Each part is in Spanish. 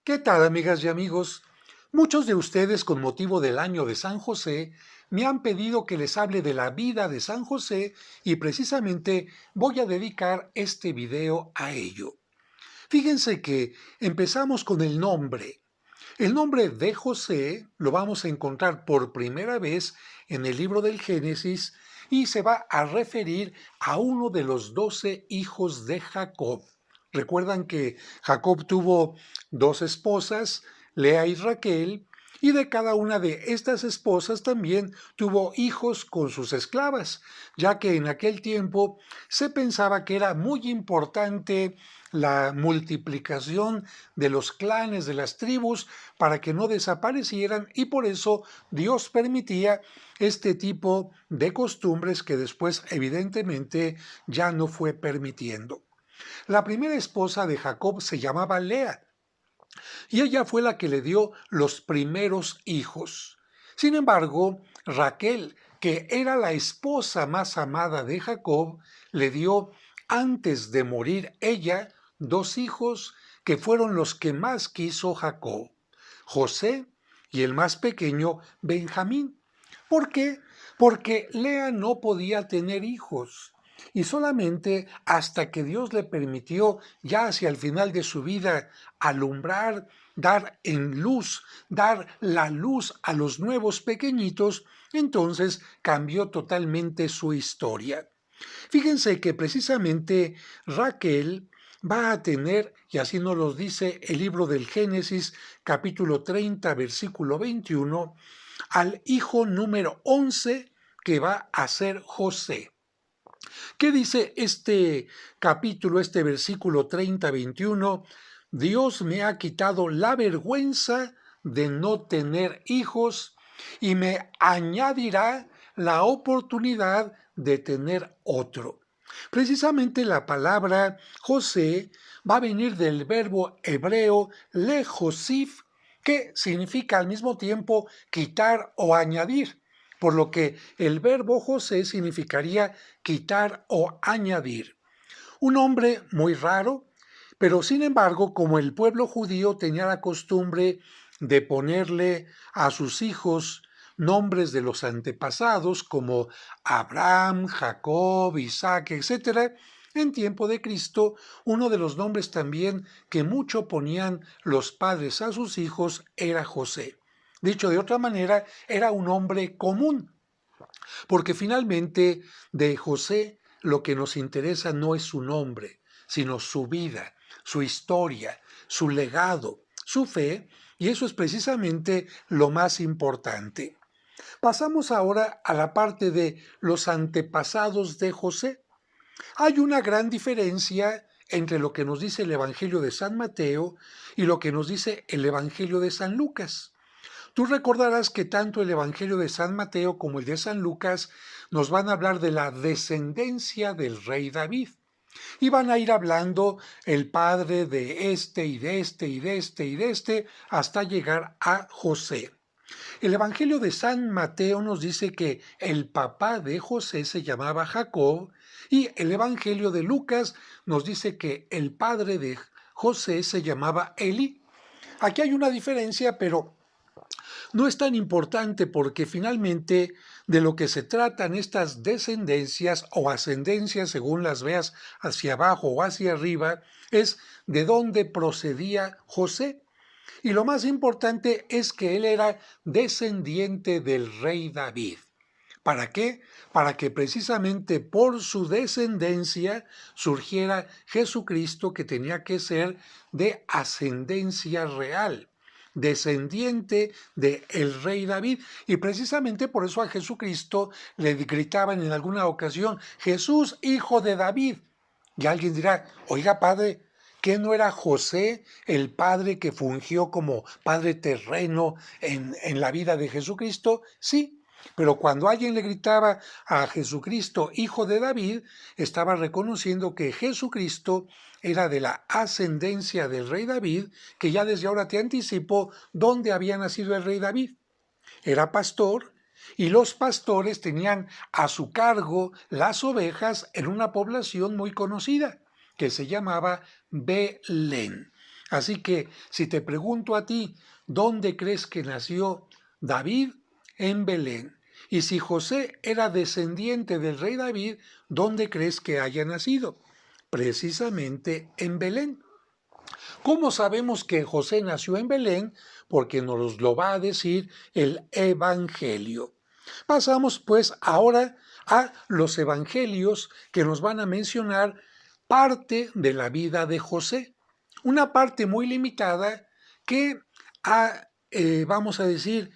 ¿Qué tal, amigas y amigos? Muchos de ustedes, con motivo del año de San José, me han pedido que les hable de la vida de San José y precisamente voy a dedicar este video a ello. Fíjense que empezamos con el nombre. El nombre de José lo vamos a encontrar por primera vez en el libro del Génesis y se va a referir a uno de los 12 hijos de Jacob. Recuerdan que Jacob tuvo dos esposas, Lea y Raquel, y de cada una de estas esposas también tuvo hijos con sus esclavas, ya que en aquel tiempo se pensaba que era muy importante la multiplicación de los clanes, de las tribus, para que no desaparecieran, y por eso Dios permitía este tipo de costumbres que después evidentemente ya no fue permitiendo. La primera esposa de Jacob se llamaba Lea, y ella fue la que le dio los primeros hijos. Sin embargo, Raquel, que era la esposa más amada de Jacob, le dio, antes de morir ella, dos hijos que fueron los que más quiso Jacob, José y el más pequeño, Benjamín. ¿Por qué? Porque Lea no podía tener hijos. Y solamente hasta que Dios le permitió, ya hacia el final de su vida, alumbrar, dar en luz, dar la luz a los nuevos pequeñitos, entonces cambió totalmente su historia. Fíjense que precisamente Raquel va a tener, y así nos lo dice el libro del Génesis, capítulo 30, versículo 21, al hijo número 11 que va a ser José. ¿Qué dice este capítulo, este versículo 30-21? Dios me ha quitado la vergüenza de no tener hijos y me añadirá la oportunidad de tener otro. Precisamente la palabra José va a venir del verbo hebreo lejosif, que significa al mismo tiempo quitar o añadir, por lo que el verbo José significaría quitar o añadir. Un hombre muy raro, pero sin embargo, como el pueblo judío tenía la costumbre de ponerle a sus hijos nombres de los antepasados como Abraham, Jacob, Isaac, etc., en tiempo de Cristo, uno de los nombres también que mucho ponían los padres a sus hijos era José. Dicho de otra manera, era un hombre común, porque finalmente de José lo que nos interesa no es su nombre, sino su vida, su historia, su legado, su fe, y eso es precisamente lo más importante. Pasamos ahora a la parte de los antepasados de José. Hay una gran diferencia entre lo que nos dice el Evangelio de San Mateo y lo que nos dice el Evangelio de San Lucas. Tú recordarás que tanto el Evangelio de San Mateo como el de San Lucas nos van a hablar de la descendencia del rey David. Y van a ir hablando el padre de este y de este y de este y de este hasta llegar a José. El Evangelio de San Mateo nos dice que el papá de José se llamaba Jacob y el Evangelio de Lucas nos dice que el padre de José se llamaba Eli. Aquí hay una diferencia, pero no es tan importante porque finalmente de lo que se tratan estas descendencias o ascendencias, según las veas hacia abajo o hacia arriba, es de dónde procedía José. Y lo más importante es que él era descendiente del rey David. ¿Para qué? Para que precisamente por su descendencia surgiera Jesucristo, que tenía que ser de ascendencia real, descendiente del rey David. Y precisamente por eso a Jesucristo le gritaban en alguna ocasión: Jesús, hijo de David. Y alguien dirá: oiga, padre, ¿qué no era José el padre que fungió como padre terreno en la vida de Jesucristo? Sí, pero cuando alguien le gritaba a Jesucristo, hijo de David, estaba reconociendo que Jesucristo era de la ascendencia del rey David, que ya desde ahora te anticipo dónde había nacido el rey David. Era pastor y los pastores tenían a su cargo las ovejas en una población muy conocida que se llamaba Belén. Así que si te pregunto a ti, ¿dónde crees que nació David? En Belén. Y si José era descendiente del rey David, ¿dónde crees que haya nacido? Precisamente en Belén. ¿Cómo sabemos que José nació en Belén? Porque nos lo va a decir el Evangelio. Pasamos pues ahora a los evangelios que nos van a mencionar parte de la vida de José. Una parte muy limitada que vamos a decir,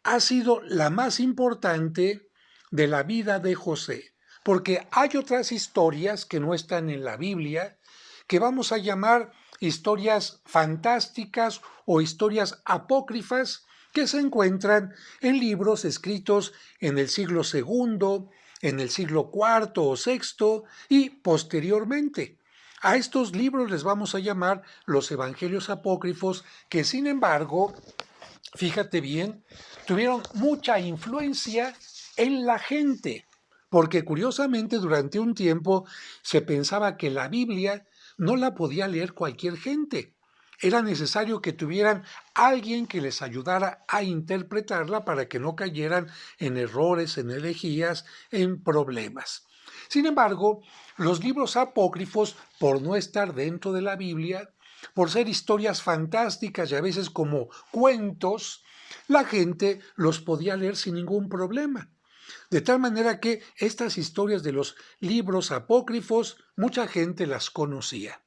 ha sido la más importante de la vida de José. Porque hay otras historias que no están en la Biblia, que vamos a llamar historias fantásticas o historias apócrifas, que se encuentran en libros escritos en el siglo II, en el siglo IV o VI y posteriormente. A estos libros les vamos a llamar los evangelios apócrifos, que sin embargo, fíjate bien, tuvieron mucha influencia en la gente, porque curiosamente durante un tiempo se pensaba que la Biblia no la podía leer cualquier gente. Era necesario que tuvieran alguien que les ayudara a interpretarla para que no cayeran en errores, en herejías, en problemas. Sin embargo, los libros apócrifos, por no estar dentro de la Biblia, por ser historias fantásticas y a veces como cuentos, la gente los podía leer sin ningún problema. De tal manera que estas historias de los libros apócrifos, mucha gente las conocía.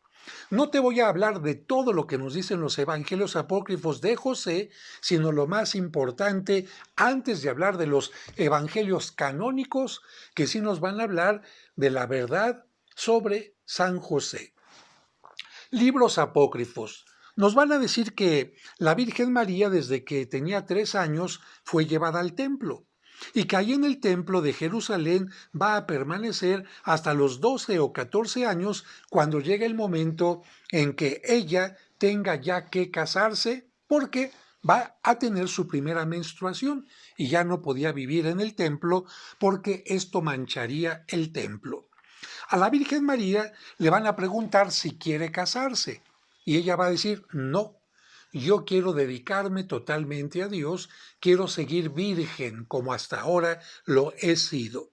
No te voy a hablar de todo lo que nos dicen los evangelios apócrifos de José, sino lo más importante antes de hablar de los evangelios canónicos, que sí nos van a hablar de la verdad sobre San José. Libros apócrifos. Nos van a decir que la Virgen María, desde que tenía 3 años, fue llevada al templo y que ahí en el templo de Jerusalén va a permanecer hasta los 12 o 14 años, cuando llegue el momento en que ella tenga ya que casarse, porque va a tener su primera menstruación y ya no podía vivir en el templo porque esto mancharía el templo. A la Virgen María le van a preguntar si quiere casarse y ella va a decir: no, yo quiero dedicarme totalmente a Dios, quiero seguir virgen como hasta ahora lo he sido.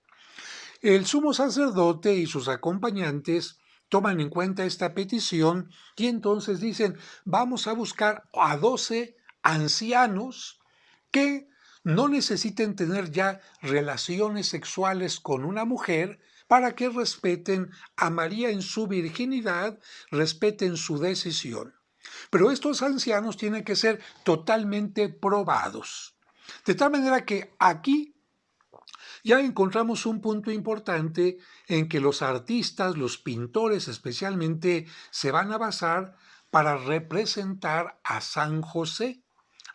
El sumo sacerdote y sus acompañantes toman en cuenta esta petición y entonces dicen: vamos a buscar a 12 ancianos que no necesiten tener ya relaciones sexuales con una mujer, para que respeten a María en su virginidad, respeten su decisión. Pero estos ancianos tienen que ser totalmente probados. De tal manera que aquí Ya encontramos un punto importante en que los artistas, los pintores especialmente, se van a basar para representar a San José,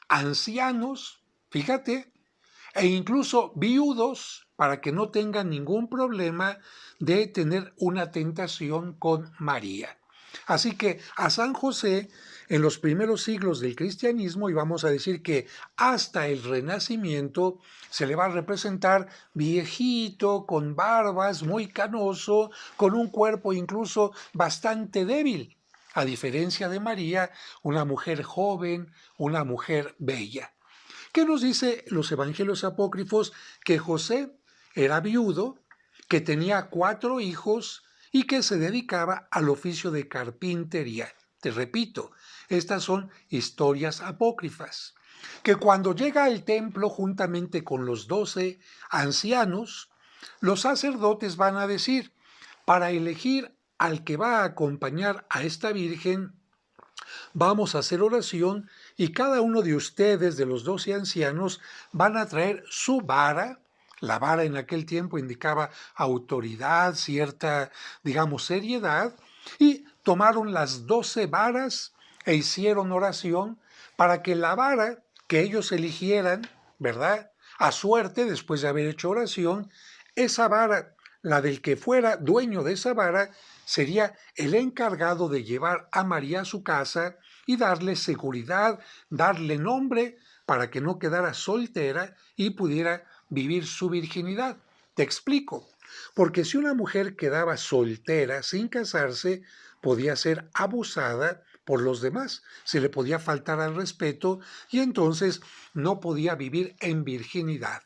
ancianos, fíjate, e incluso viudos para que no tengan ningún problema de tener una tentación con María. Así que a San José en los primeros siglos del cristianismo, y vamos a decir que hasta el Renacimiento, se le va a representar viejito, con barbas, muy canoso, con un cuerpo incluso bastante débil, a diferencia de María, una mujer joven, una mujer bella. ¿Qué nos dice los evangelios apócrifos? Que José era viudo, que tenía 4 hijos y que se dedicaba al oficio de carpintería. Te repito, estas son historias apócrifas. Que cuando llega al templo juntamente con los 12 ancianos, los sacerdotes van a decir, para elegir al que va a acompañar a esta virgen, vamos a hacer oración y cada uno de ustedes, de los 12 ancianos, van a traer su vara. La vara en aquel tiempo indicaba autoridad, cierta, digamos, seriedad, y tomaron las 12 varas e hicieron oración para que la vara que ellos eligieran, ¿verdad? A suerte, después de haber hecho oración, esa vara, la del que fuera dueño de esa vara, sería el encargado de llevar a María a su casa y darle seguridad, darle nombre para que no quedara soltera y pudiera vivir su virginidad. Te explico. Porque si una mujer quedaba soltera sin casarse, podía ser abusada por los demás, se le podía faltar al respeto y entonces no podía vivir en virginidad.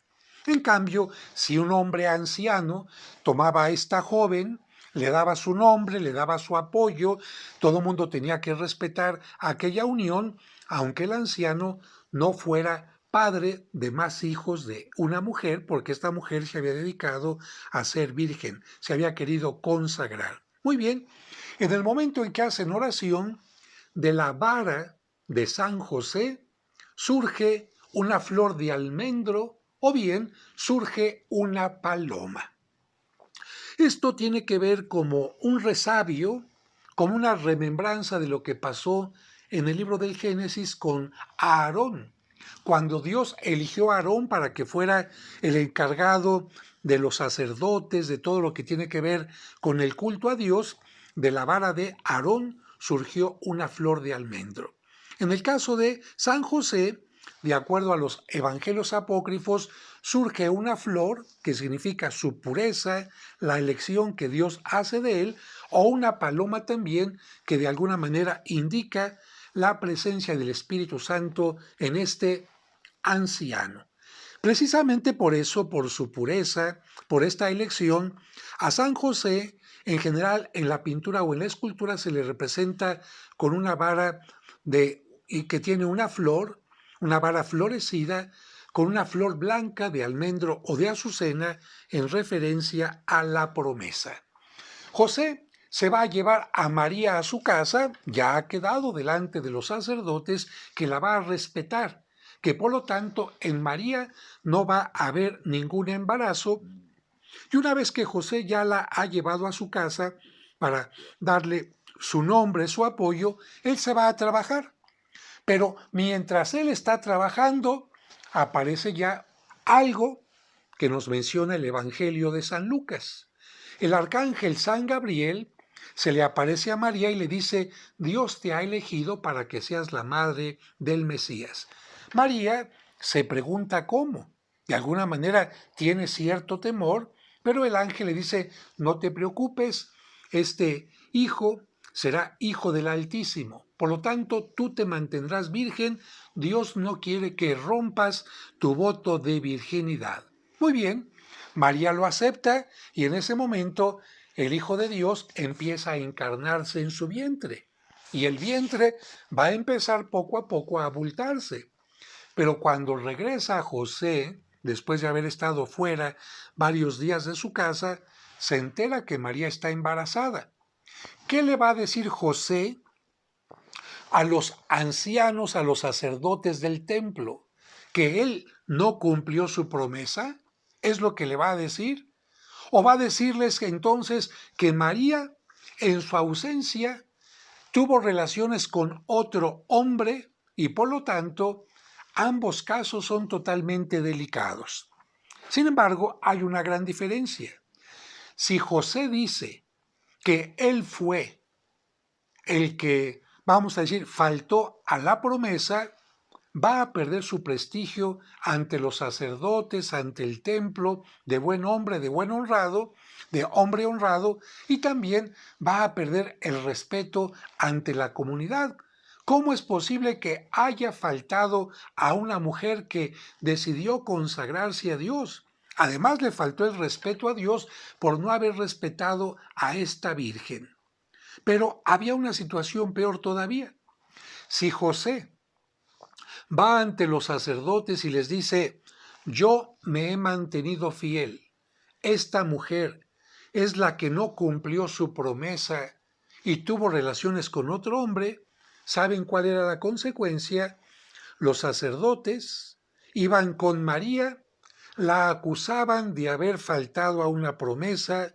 En cambio, si un hombre anciano tomaba a esta joven, le daba su nombre, le daba su apoyo, todo el mundo tenía que respetar aquella unión, aunque el anciano no fuera padre de más hijos de una mujer, porque esta mujer se había dedicado a ser virgen, se había querido consagrar. Muy bien, en el momento en que hacen oración, de la vara de San José surge una flor de almendro o bien surge una paloma. Esto tiene que ver como un resabio, como una remembranza de lo que pasó en el libro del Génesis con Aarón, cuando Dios eligió a Aarón para que fuera el encargado de los sacerdotes, de todo lo que tiene que ver con el culto a Dios, de la vara de Aarón surgió una flor de almendro. En el caso de San José, de acuerdo a los evangelios apócrifos, surge una flor que significa su pureza, la elección que Dios hace de él, o una paloma también que de alguna manera indica la presencia del Espíritu Santo en este anciano. Precisamente por eso, por su pureza, por esta elección, a San José, en general en la pintura o en la escultura se le representa con una vara y que tiene una vara florecida, con una flor blanca de almendro o de azucena en referencia a la promesa. José se va a llevar a María a su casa, ya ha quedado delante de los sacerdotes que la va a respetar, que por lo tanto en María no va a haber ningún embarazo, y una vez que José ya la ha llevado a su casa para darle su nombre, su apoyo, él se va a trabajar. Pero mientras él está trabajando, aparece ya algo que nos menciona el Evangelio de San Lucas. El arcángel San Gabriel se le aparece a María y le dice, Dios te ha elegido para que seas la madre del Mesías. María se pregunta cómo. De alguna manera tiene cierto temor, pero el ángel le dice, no te preocupes, este hijo será hijo del Altísimo. Por lo tanto, tú te mantendrás virgen. Dios no quiere que rompas tu voto de virginidad. Muy bien, María lo acepta y en ese momento el Hijo de Dios empieza a encarnarse en su vientre. Y el vientre va a empezar poco a poco a abultarse. Pero cuando regresa José, después de haber estado fuera varios días de su casa, se entera que María está embarazada. ¿Qué le va a decir José a los ancianos, a los sacerdotes del templo? ¿Que él no cumplió su promesa? ¿Es lo que le va a decir? ¿O va a decirles que entonces que María, en su ausencia, tuvo relaciones con otro hombre y por lo tanto ambos casos son totalmente delicados? Sin embargo, hay una gran diferencia. Si José dice que él fue el que, vamos a decir, faltó a la promesa, va a perder su prestigio ante los sacerdotes, ante el templo, de buen hombre, de buen honrado, de hombre honrado, y también va a perder el respeto ante la comunidad. ¿Cómo es posible que haya faltado a una mujer que decidió consagrarse a Dios? Además, le faltó el respeto a Dios por no haber respetado a esta virgen. Pero había una situación peor todavía. Si José va ante los sacerdotes y les dice, yo me he mantenido fiel, esta mujer es la que no cumplió su promesa y tuvo relaciones con otro hombre, ¿saben cuál era la consecuencia? Los sacerdotes iban con María, la acusaban de haber faltado a una promesa,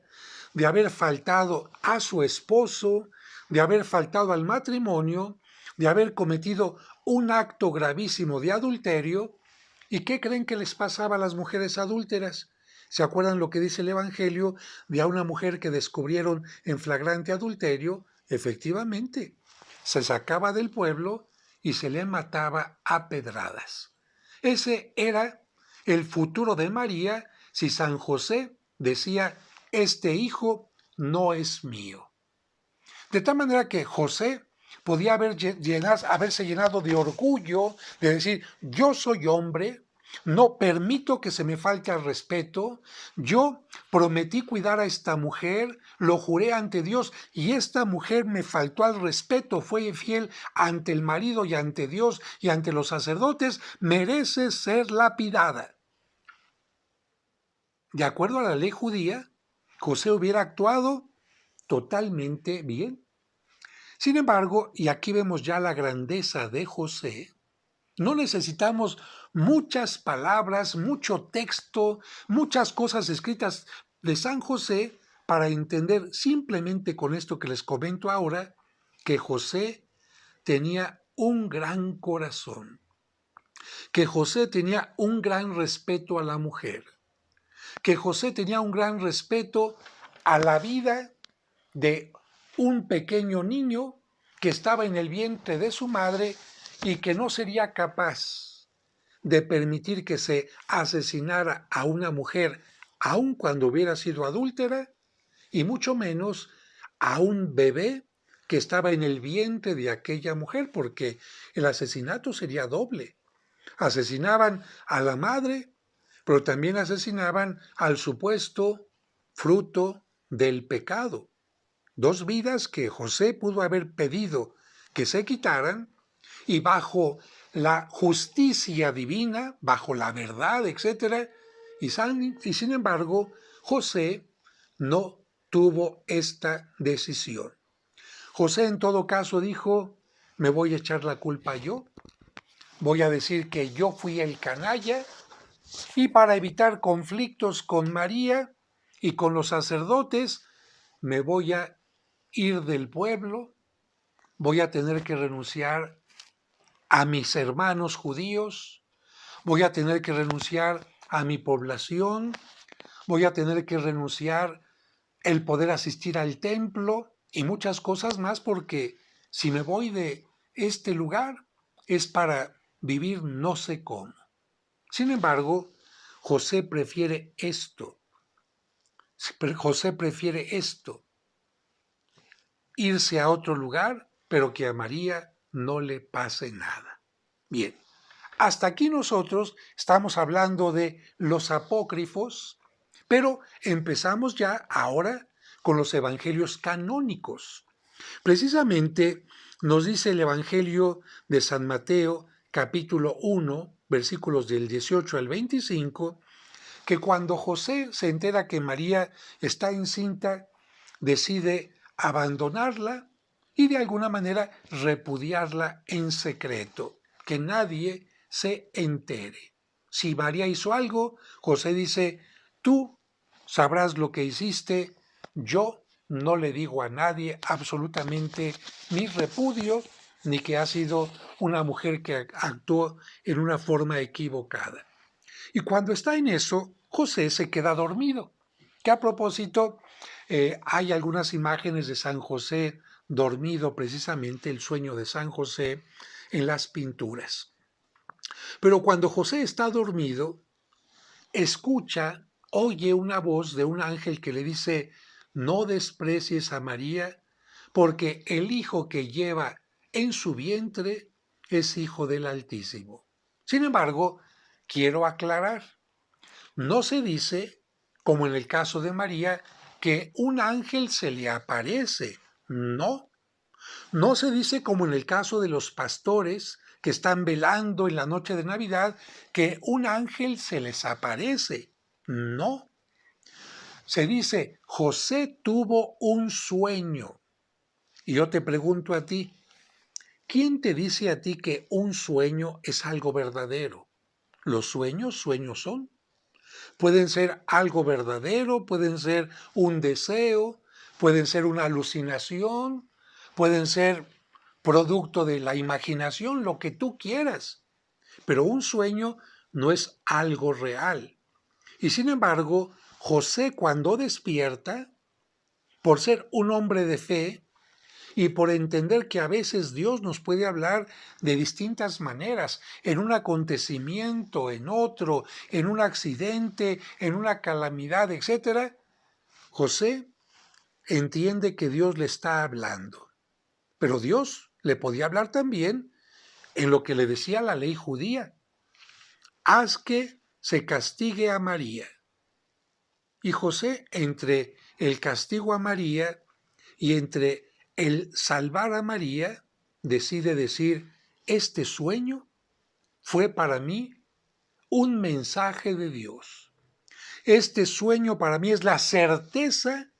de haber faltado a su esposo, de haber faltado al matrimonio, de haber cometido un acto gravísimo de adulterio. ¿Y qué creen que les pasaba a las mujeres adúlteras? ¿Se acuerdan lo que dice el Evangelio de a una mujer que descubrieron en flagrante adulterio? Efectivamente, se sacaba del pueblo y se le mataba a pedradas. Ese era el futuro de María si San José decía, este hijo no es mío. De tal manera que José podía haberse llenado de orgullo, de decir, yo soy hombre, no permito que se me falte al respeto, yo prometí cuidar a esta mujer, lo juré ante Dios y esta mujer me faltó al respeto, fue infiel ante el marido y ante Dios y ante los sacerdotes, merece ser lapidada. De acuerdo a la ley judía, José hubiera actuado totalmente bien. Sin embargo, y aquí vemos ya la grandeza de José, no necesitamos muchas palabras, mucho texto, muchas cosas escritas de San José para entender simplemente con esto que les comento ahora, que José tenía un gran corazón, que José tenía un gran respeto a la mujer, que José tenía un gran respeto a la vida de un pequeño niño que estaba en el vientre de su madre y que no sería capaz de permitir que se asesinara a una mujer, aun cuando hubiera sido adúltera, y mucho menos a un bebé que estaba en el vientre de aquella mujer, porque el asesinato sería doble. Asesinaban a la madre, pero también asesinaban al supuesto fruto del pecado. Dos vidas que José pudo haber pedido que se quitaran y bajo la justicia divina, bajo la verdad, etc. Y sin embargo, José no tuvo esta decisión. José en todo caso dijo, me voy a echar la culpa yo, voy a decir que yo fui el canalla y para evitar conflictos con María y con los sacerdotes, me voy a ir del pueblo, voy a tener que renunciar a mis hermanos judíos, voy a tener que renunciar a mi población, voy a tener que renunciar el poder asistir al templo y muchas cosas más porque si me voy de este lugar es para vivir no sé cómo. Sin embargo, José prefiere esto. José prefiere esto, irse a otro lugar, pero que a María no le pase nada. Bien, hasta aquí nosotros estamos hablando de los apócrifos, pero empezamos ya ahora con los evangelios canónicos. Precisamente nos dice el Evangelio de San Mateo, capítulo 1, versículos del 18 al 25, que cuando José se entera que María está encinta, decide abandonarla y de alguna manera repudiarla en secreto, que nadie se entere. Si María hizo algo, José dice, Tú sabrás lo que hiciste, yo no le digo a nadie absolutamente ni repudio, ni que ha sido una mujer que actuó en una forma equivocada. Y cuando está en eso, José se queda dormido. Que a propósito, hay algunas imágenes de San José dormido, precisamente el sueño de San José, en las pinturas. Pero cuando José está dormido, escucha, oye una voz de un ángel que le dice, no desprecies a María, porque el hijo que lleva en su vientre es hijo del Altísimo. Sin embargo, quiero aclarar, no se dice, como en el caso de María, que un ángel se le aparece. No, no se dice como en el caso de los pastores que están velando en la noche de Navidad, que un ángel se les aparece. No. Se dice, José tuvo un sueño. Y yo te pregunto a ti, ¿quién te dice a ti que un sueño es algo verdadero? Los sueños, sueños son. Pueden ser algo verdadero, pueden ser un deseo, pueden ser una alucinación, pueden ser producto de la imaginación, lo que tú quieras. Pero un sueño no es algo real. Y sin embargo, José cuando despierta, por ser un hombre de fe y por entender que a veces Dios nos puede hablar de distintas maneras, en un acontecimiento, en otro, en un accidente, en una calamidad, etc., José entiende que Dios le está hablando. Pero Dios le podía hablar también en lo que le decía la ley judía. Haz que se castigue a María. Y José, entre el castigo a María y entre el salvar a María, decide decir, este sueño fue para mí un mensaje de Dios. Este sueño para mí es la certeza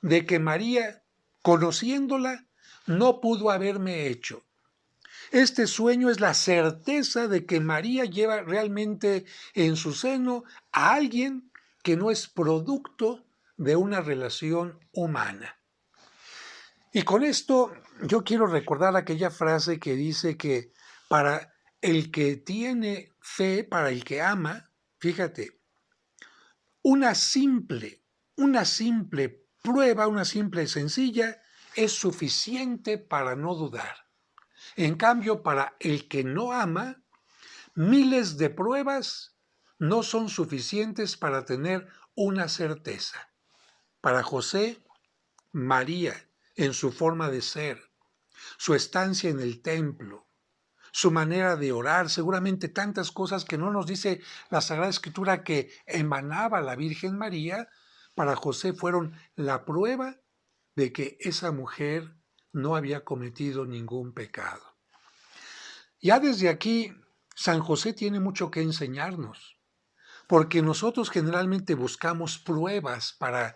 de que María, conociéndola, no pudo haberme hecho. Este sueño es la certeza de que María lleva realmente en su seno a alguien que no es producto de una relación humana. Y con esto yo quiero recordar aquella frase que dice que para el que tiene fe, para el que ama, fíjate, una simple, una simple prueba, una simple sencilla, es suficiente para no dudar. En cambio, para el que no ama, miles de pruebas no son suficientes para tener una certeza. Para José, María, en su forma de ser, su estancia en el templo, su manera de orar, seguramente tantas cosas que no nos dice la Sagrada Escritura que emanaba la Virgen María, para José fueron la prueba de que esa mujer no había cometido ningún pecado. Ya desde aquí, San José tiene mucho que enseñarnos, porque nosotros generalmente buscamos pruebas para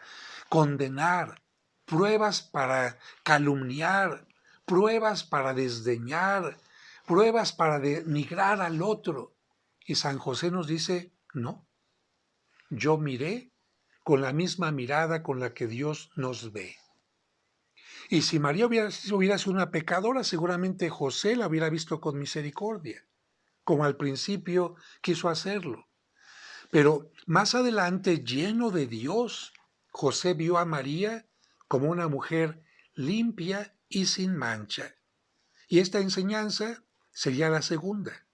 condenar, pruebas para calumniar, pruebas para desdeñar, pruebas para denigrar al otro. Y San José nos dice, no, yo miré con la misma mirada con la que Dios nos ve. Y si María hubiera sido una pecadora, seguramente José la hubiera visto con misericordia, como al principio quiso hacerlo. Pero más adelante, lleno de Dios, José vio a María como una mujer limpia y sin mancha. Y esta enseñanza sería la segunda.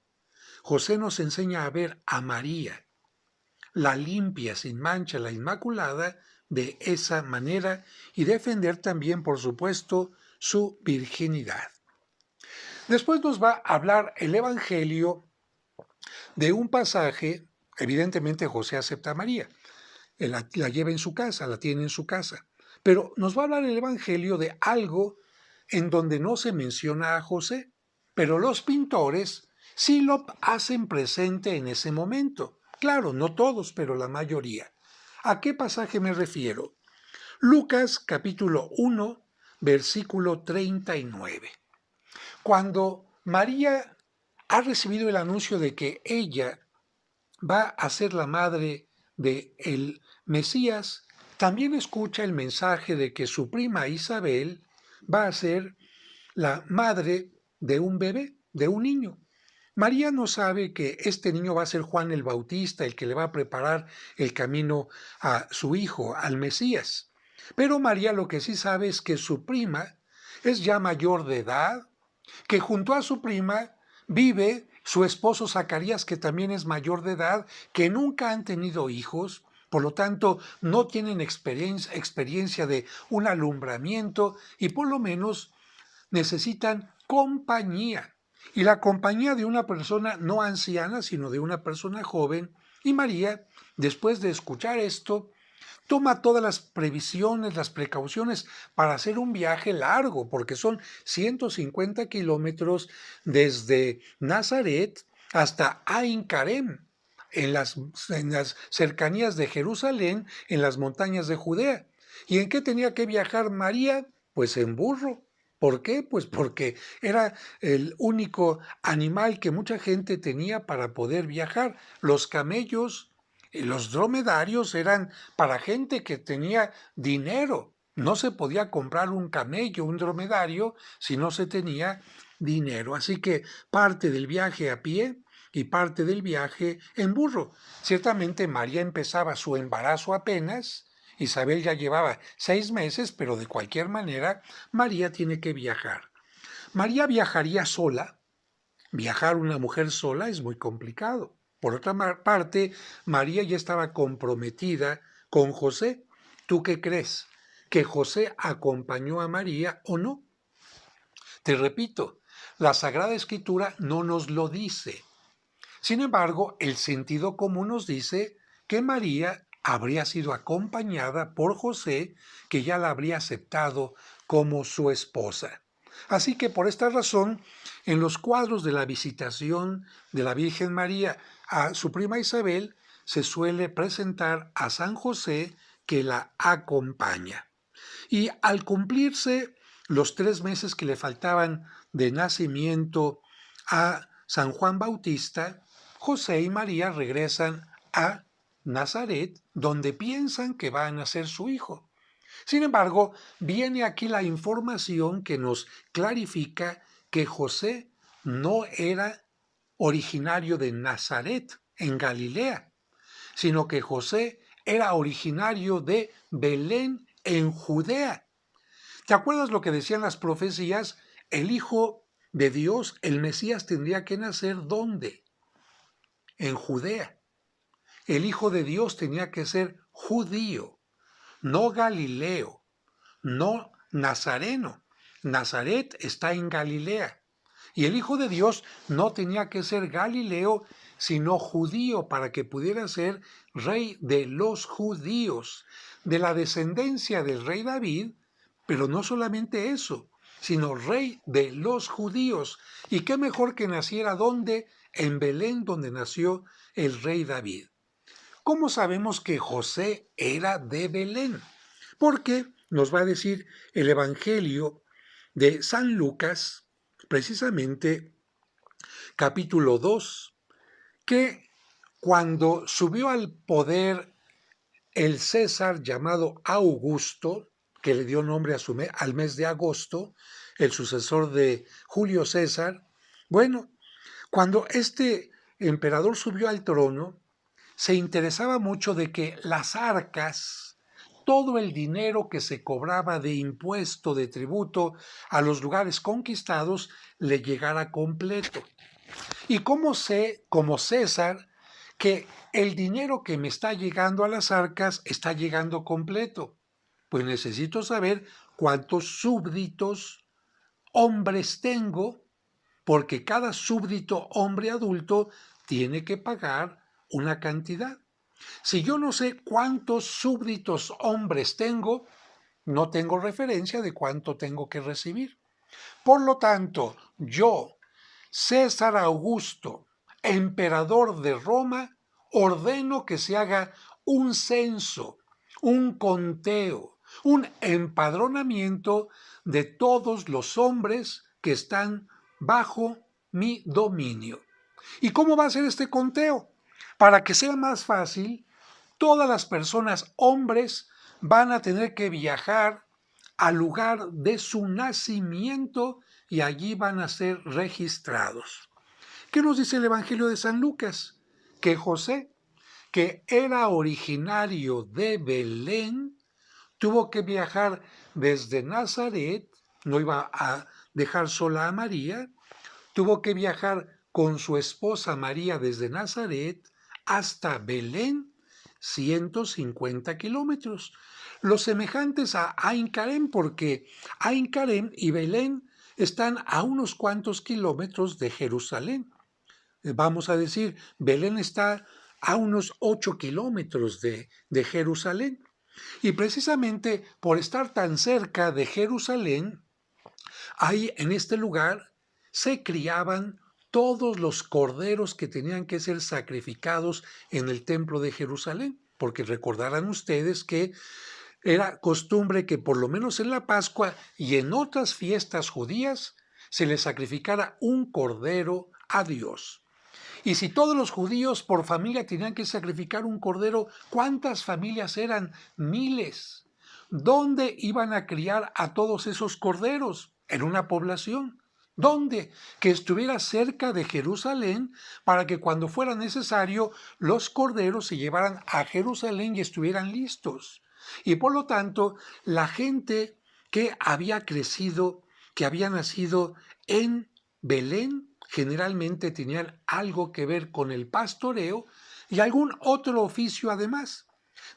José nos enseña a ver a María, la limpia, sin mancha, la inmaculada, de esa manera y defender también, por supuesto, su virginidad. Después nos va a hablar el Evangelio de un pasaje, evidentemente José acepta a María, la lleva en su casa, la tiene en su casa, pero nos va a hablar el Evangelio de algo en donde no se menciona a José, pero los pintores sí lo hacen presente en ese momento. Claro, no todos, pero la mayoría. ¿A qué pasaje me refiero? Lucas capítulo 1, versículo 39. Cuando María ha recibido el anuncio de que ella va a ser la madre de el Mesías, también escucha el mensaje de que su prima Isabel va a ser la madre de un bebé, de un niño. María no sabe que este niño va a ser Juan el Bautista, el que le va a preparar el camino a su hijo, al Mesías. Pero María lo que sí sabe es que su prima es ya mayor de edad, que junto a su prima vive su esposo Zacarías, que también es mayor de edad, que nunca han tenido hijos, por lo tanto no tienen experiencia de un alumbramiento y por lo menos necesitan compañía. Y la compañía de una persona no anciana, sino de una persona joven. Y María, después de escuchar esto, toma todas las previsiones, las precauciones para hacer un viaje largo, porque son 150 kilómetros desde Nazaret hasta Ain Karem, en las cercanías de Jerusalén, en las montañas de Judea. ¿Y en qué tenía que viajar María? Pues en burro. ¿Por qué? Pues porque era el único animal que mucha gente tenía para poder viajar. Los camellos y los dromedarios eran para gente que tenía dinero. No se podía comprar un camello, un dromedario, si no se tenía dinero. Así que parte del viaje a pie y parte del viaje en burro. Ciertamente María empezaba su embarazo apenas, Isabel ya llevaba 6 meses, pero de cualquier manera María tiene que viajar. María viajaría sola. Viajar una mujer sola es muy complicado. Por otra parte, María ya estaba comprometida con José. ¿Tú qué crees? ¿Que José acompañó a María o no? Te repito, la Sagrada Escritura no nos lo dice. Sin embargo, el sentido común nos dice que María habría sido acompañada por José, que ya la habría aceptado como su esposa. Así que por esta razón, en los cuadros de la visitación de la Virgen María a su prima Isabel, se suele presentar a San José que la acompaña. Y al cumplirse los 3 meses que le faltaban de nacimiento a San Juan Bautista, José y María regresan a Nazaret, donde piensan que va a nacer su hijo. Sin embargo, viene aquí la información que nos clarifica que José no era originario de Nazaret, en Galilea, sino que José era originario de Belén, en Judea. ¿Te acuerdas lo que decían las profecías? El Hijo de Dios, el Mesías, tendría que nacer ¿dónde? En Judea. El Hijo de Dios tenía que ser judío, no galileo, no nazareno. Nazaret está en Galilea. Y el Hijo de Dios no tenía que ser galileo, sino judío, para que pudiera ser rey de los judíos, de la descendencia del rey David, pero no solamente eso, sino rey de los judíos. Y qué mejor que naciera ¿dónde? En Belén, donde nació el rey David. ¿Cómo sabemos que José era de Belén? Porque nos va a decir el Evangelio de San Lucas, precisamente capítulo 2, que cuando subió al poder el César llamado Augusto, que le dio nombre a al mes de agosto, el sucesor de Julio César, bueno, cuando este emperador subió al trono, se interesaba mucho de que las arcas, todo el dinero que se cobraba de impuesto, de tributo a los lugares conquistados, le llegara completo. ¿Y cómo sé, como César, que el dinero que me está llegando a las arcas está llegando completo? Pues necesito saber cuántos súbditos hombres tengo, porque cada súbdito hombre adulto tiene que pagar una cantidad. Si yo no sé cuántos súbditos hombres tengo, no tengo referencia de cuánto tengo que recibir. Por lo tanto, yo, César Augusto, emperador de Roma, ordeno que se haga un censo, un conteo, un empadronamiento de todos los hombres que están bajo mi dominio. ¿Y cómo va a ser este conteo? Para que sea más fácil, Todas las personas, hombres, van a tener que viajar al lugar de su nacimiento y allí van a ser registrados. ¿Qué nos dice el Evangelio de San Lucas? Que José, que era originario de Belén, tuvo que viajar desde Nazaret, no iba a dejar sola a María, tuvo que viajar con su esposa María desde Nazaret hasta Belén, 150 kilómetros. Los semejantes a Ain Karem, porque Ain Karem y Belén están a unos cuantos kilómetros de Jerusalén. Vamos a decir, Belén está a unos 8 kilómetros de Jerusalén. Y precisamente por estar tan cerca de Jerusalén, ahí en este lugar se criaban todos los corderos que tenían que ser sacrificados en el templo de Jerusalén, porque recordarán ustedes que era costumbre que por lo menos en la Pascua y en otras fiestas judías se le sacrificara un cordero a Dios. Y si todos los judíos por familia tenían que sacrificar un cordero, ¿cuántas familias eran? Miles. ¿Dónde iban a criar a todos esos corderos? En una población. ¿Dónde? Que estuviera cerca de Jerusalén para que cuando fuera necesario los corderos se llevaran a Jerusalén y estuvieran listos. Y por lo tanto, la gente que había crecido, que había nacido en Belén, generalmente tenían algo que ver con el pastoreo y algún otro oficio además.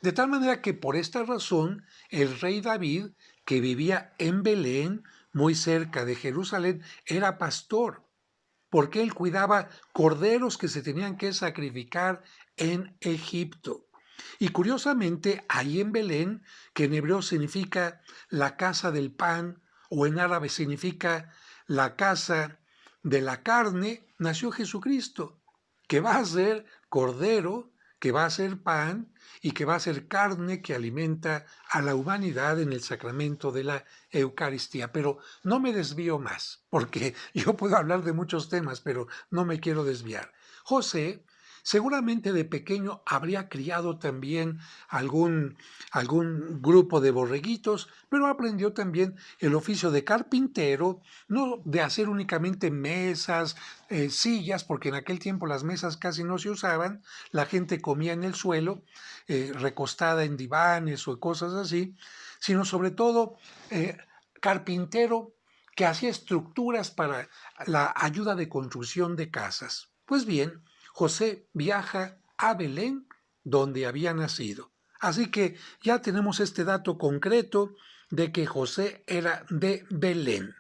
De tal manera que por esta razón el rey David, que vivía en Belén, muy cerca de Jerusalén, era pastor, porque él cuidaba corderos que se tenían que sacrificar en Egipto. Y curiosamente, ahí en Belén, que en hebreo significa la casa del pan, o en árabe significa la casa de la carne, nació Jesucristo, que va a ser cordero, que va a ser pan y que va a ser carne que alimenta a la humanidad en el sacramento de la Eucaristía. Pero no me desvío más, porque yo puedo hablar de muchos temas, pero no me quiero desviar. José seguramente de pequeño habría criado también algún grupo de borreguitos, pero aprendió también el oficio de carpintero, no de hacer únicamente mesas, sillas, porque en aquel tiempo las mesas casi no se usaban, la gente comía en el suelo, recostada en divanes o cosas así, sino sobre todo carpintero que hacía estructuras para la ayuda de construcción de casas. Pues bien, José viaja a Belén, donde había nacido. Así que ya tenemos este dato concreto de que José era de Belén.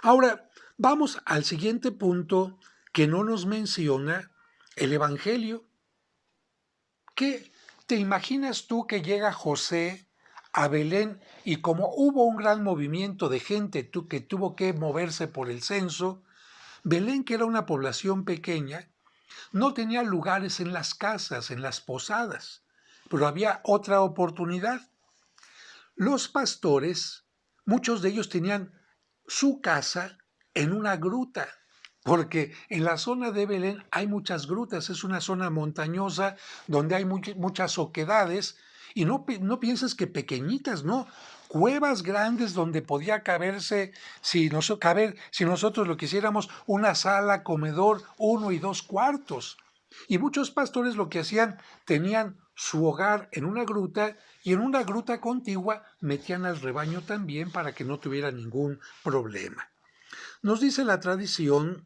Ahora, vamos al siguiente punto que no nos menciona el Evangelio. ¿Qué te imaginas tú que llega José a Belén y como hubo un gran movimiento de gente que tuvo que moverse por el censo, Belén, que era una población pequeña, no tenía lugares en las casas, en las posadas, pero había otra oportunidad. Los pastores, muchos de ellos tenían su casa en una gruta, porque en la zona de Belén hay muchas grutas, es una zona montañosa donde hay muchas oquedades, y no pienses que pequeñitas, no, cuevas grandes donde podía caberse, si nosotros lo quisiéramos, una sala, comedor, 1 y 2 cuartos. Y muchos pastores lo que hacían, tenían su hogar en una gruta y en una gruta contigua metían al rebaño también para que no tuviera ningún problema. Nos dice la tradición,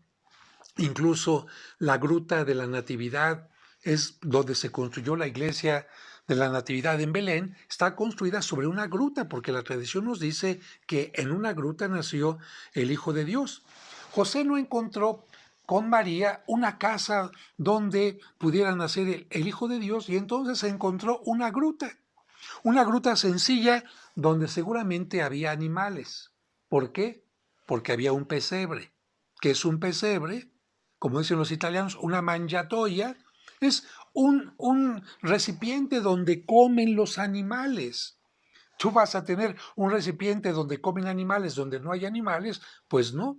incluso la gruta de la Natividad es donde se construyó la iglesia de la Natividad en Belén, está construida sobre una gruta, porque la tradición nos dice que en una gruta nació el Hijo de Dios. José no encontró con María una casa donde pudiera nacer el Hijo de Dios y entonces se encontró una gruta sencilla donde seguramente había animales. ¿Por qué? Porque había un pesebre. ¿Qué es un pesebre? Como dicen los italianos, una mangiatoia, es un recipiente donde comen los animales. ¿Tú vas a tener un recipiente donde comen animales, donde no hay animales? Pues no.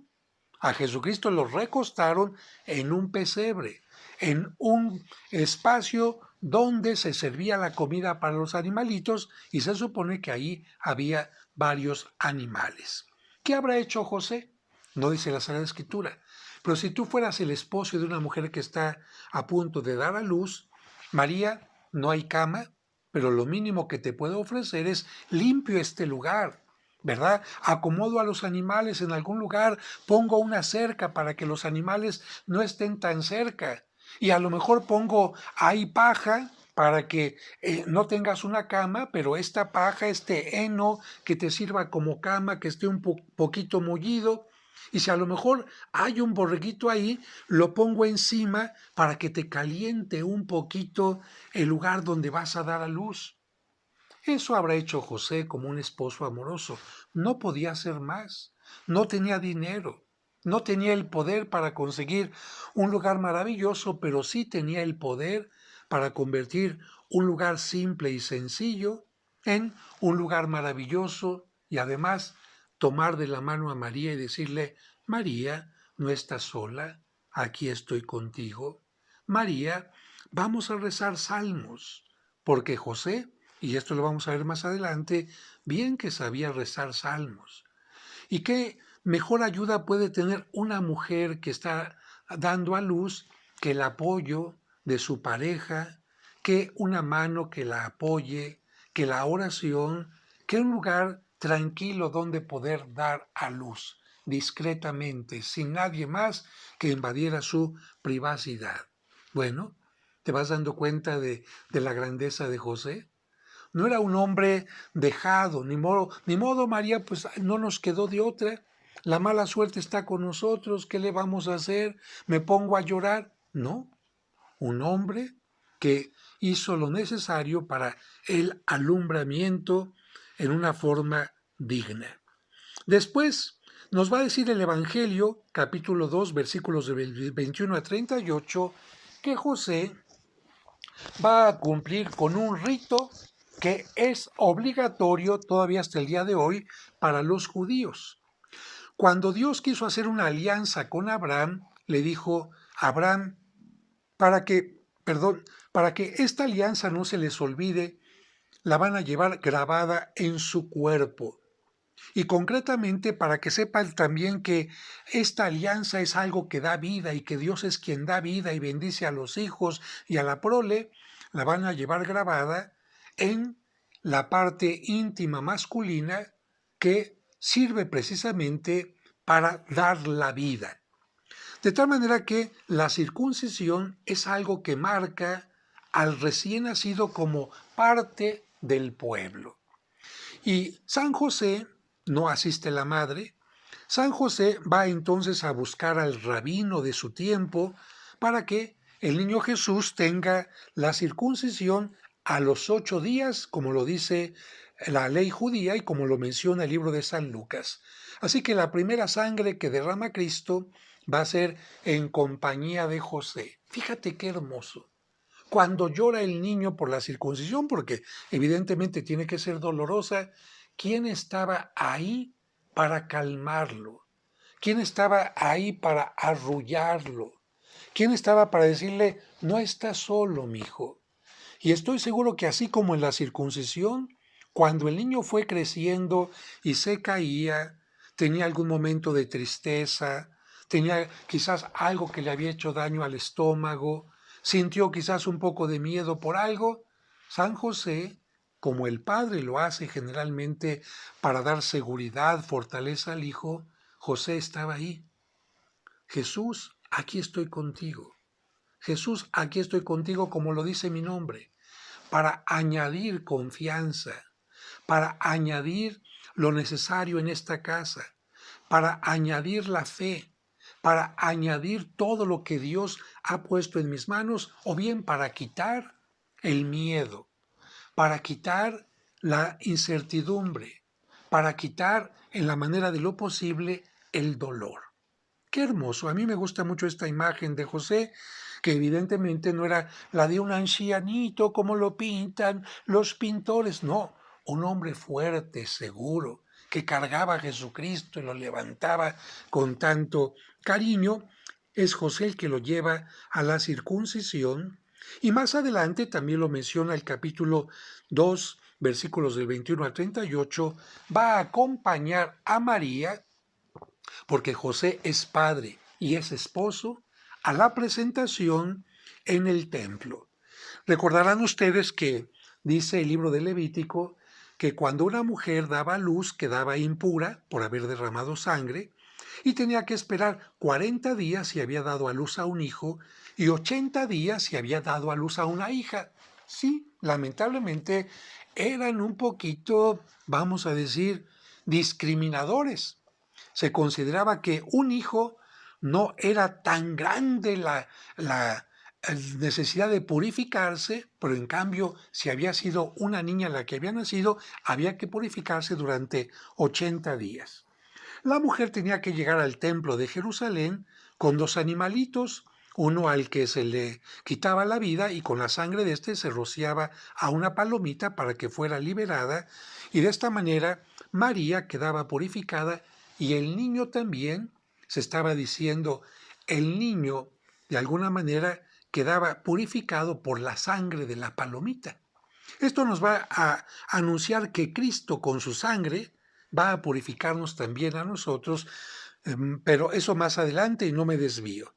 A Jesucristo lo recostaron en un pesebre, en un espacio donde se servía la comida para los animalitos y se supone que ahí había varios animales. ¿Qué habrá hecho José? No dice la Sagrada Escritura. Pero si tú fueras el esposo de una mujer que está a punto de dar a luz, María, no hay cama, pero lo mínimo que te puedo ofrecer es limpio este lugar, ¿verdad? Acomodo a los animales en algún lugar, pongo una cerca para que los animales no estén tan cerca. Y a lo mejor pongo ahí paja para que no tengas una cama, pero esta paja, este heno que te sirva como cama, que esté un poquito mullido. Y si a lo mejor hay un borreguito ahí, lo pongo encima para que te caliente un poquito el lugar donde vas a dar a luz. Eso habrá hecho José como un esposo amoroso. No podía hacer más. No tenía dinero. No tenía el poder para conseguir un lugar maravilloso, pero sí tenía el poder para convertir un lugar simple y sencillo en un lugar maravilloso y además tomar de la mano a María y decirle, María, no estás sola, aquí estoy contigo. María, vamos a rezar salmos, porque José, y esto lo vamos a ver más adelante, bien que sabía rezar salmos. ¿Y qué mejor ayuda puede tener una mujer que está dando a luz que el apoyo de su pareja, que una mano que la apoye, que la oración, que un lugar tranquilo donde poder dar a luz, discretamente, sin nadie más que invadiera su privacidad? Bueno, ¿te vas dando cuenta de la grandeza de José? No era un hombre dejado, ni modo María, pues no nos quedó de otra. La mala suerte está con nosotros, ¿qué le vamos a hacer? ¿Me pongo a llorar? No, un hombre que hizo lo necesario para el alumbramiento en una forma digna. Después nos va a decir el Evangelio, capítulo 2, versículos de 21 a 38, que José va a cumplir con un rito que es obligatorio todavía hasta el día de hoy para los judíos. Cuando Dios quiso hacer una alianza con Abraham, le dijo a Abraham, para que esta alianza no se les olvide, la van a llevar grabada en su cuerpo. Y concretamente para que sepan también que esta alianza es algo que da vida y que Dios es quien da vida y bendice a los hijos y a la prole, la van a llevar grabada en la parte íntima masculina que sirve precisamente para dar la vida. De tal manera que la circuncisión es algo que marca al recién nacido como parte del pueblo. Y San José, no asiste la madre, San José va entonces a buscar al rabino de su tiempo para que el niño Jesús tenga la circuncisión a los 8 días, como lo dice la ley judía y como lo menciona el libro de San Lucas. Así que la primera sangre que derrama Cristo va a ser en compañía de José. Fíjate qué hermoso. Cuando llora el niño por la circuncisión, porque evidentemente tiene que ser dolorosa, ¿quién estaba ahí para calmarlo? ¿Quién estaba ahí para arrullarlo? ¿Quién estaba para decirle, no estás solo, mi hijo? Y estoy seguro que así como en la circuncisión, cuando el niño fue creciendo y se caía, tenía algún momento de tristeza, tenía quizás algo que le había hecho daño al estómago, sintió quizás un poco de miedo por algo, San José, como el padre lo hace generalmente para dar seguridad, fortaleza al hijo, José estaba ahí. Jesús, aquí estoy contigo. Jesús, aquí estoy contigo como lo dice mi nombre, para añadir confianza, para añadir lo necesario en esta casa, para añadir la fe, para añadir todo lo que Dios ha puesto en mis manos, o bien para quitar el miedo, para quitar la incertidumbre, para quitar en la manera de lo posible el dolor. Qué hermoso, a mí me gusta mucho esta imagen de José, que evidentemente no era la de un ancianito como lo pintan los pintores, no, un hombre fuerte, seguro, que cargaba a Jesucristo y lo levantaba con tanto cariño. Es José el que lo lleva a la circuncisión Y más adelante también lo menciona el capítulo 2, versículos del 21 al 38, va a acompañar a María, porque José es padre y es esposo, a la presentación en el templo. Recordarán ustedes que dice el libro de Levítico que cuando una mujer daba a luz quedaba impura por haber derramado sangre y tenía que esperar 40 días si había dado a luz a un hijo y 80 días si había dado a luz a una hija. Sí, lamentablemente eran un poquito, vamos a decir, discriminadores. Se consideraba que un hijo no era tan grande la necesidad de purificarse, pero en cambio, si había sido una niña la que había nacido, había que purificarse durante 80 días. La mujer tenía que llegar al templo de Jerusalén con dos animalitos, uno al que se le quitaba la vida y con la sangre de este se rociaba a una palomita para que fuera liberada, y de esta manera María quedaba purificada y el niño también, se estaba diciendo, el niño de alguna manera quedaba purificado por la sangre de la palomita. Esto nos va a anunciar que Cristo con su sangre va a purificarnos también a nosotros, pero eso más adelante y no me desvío.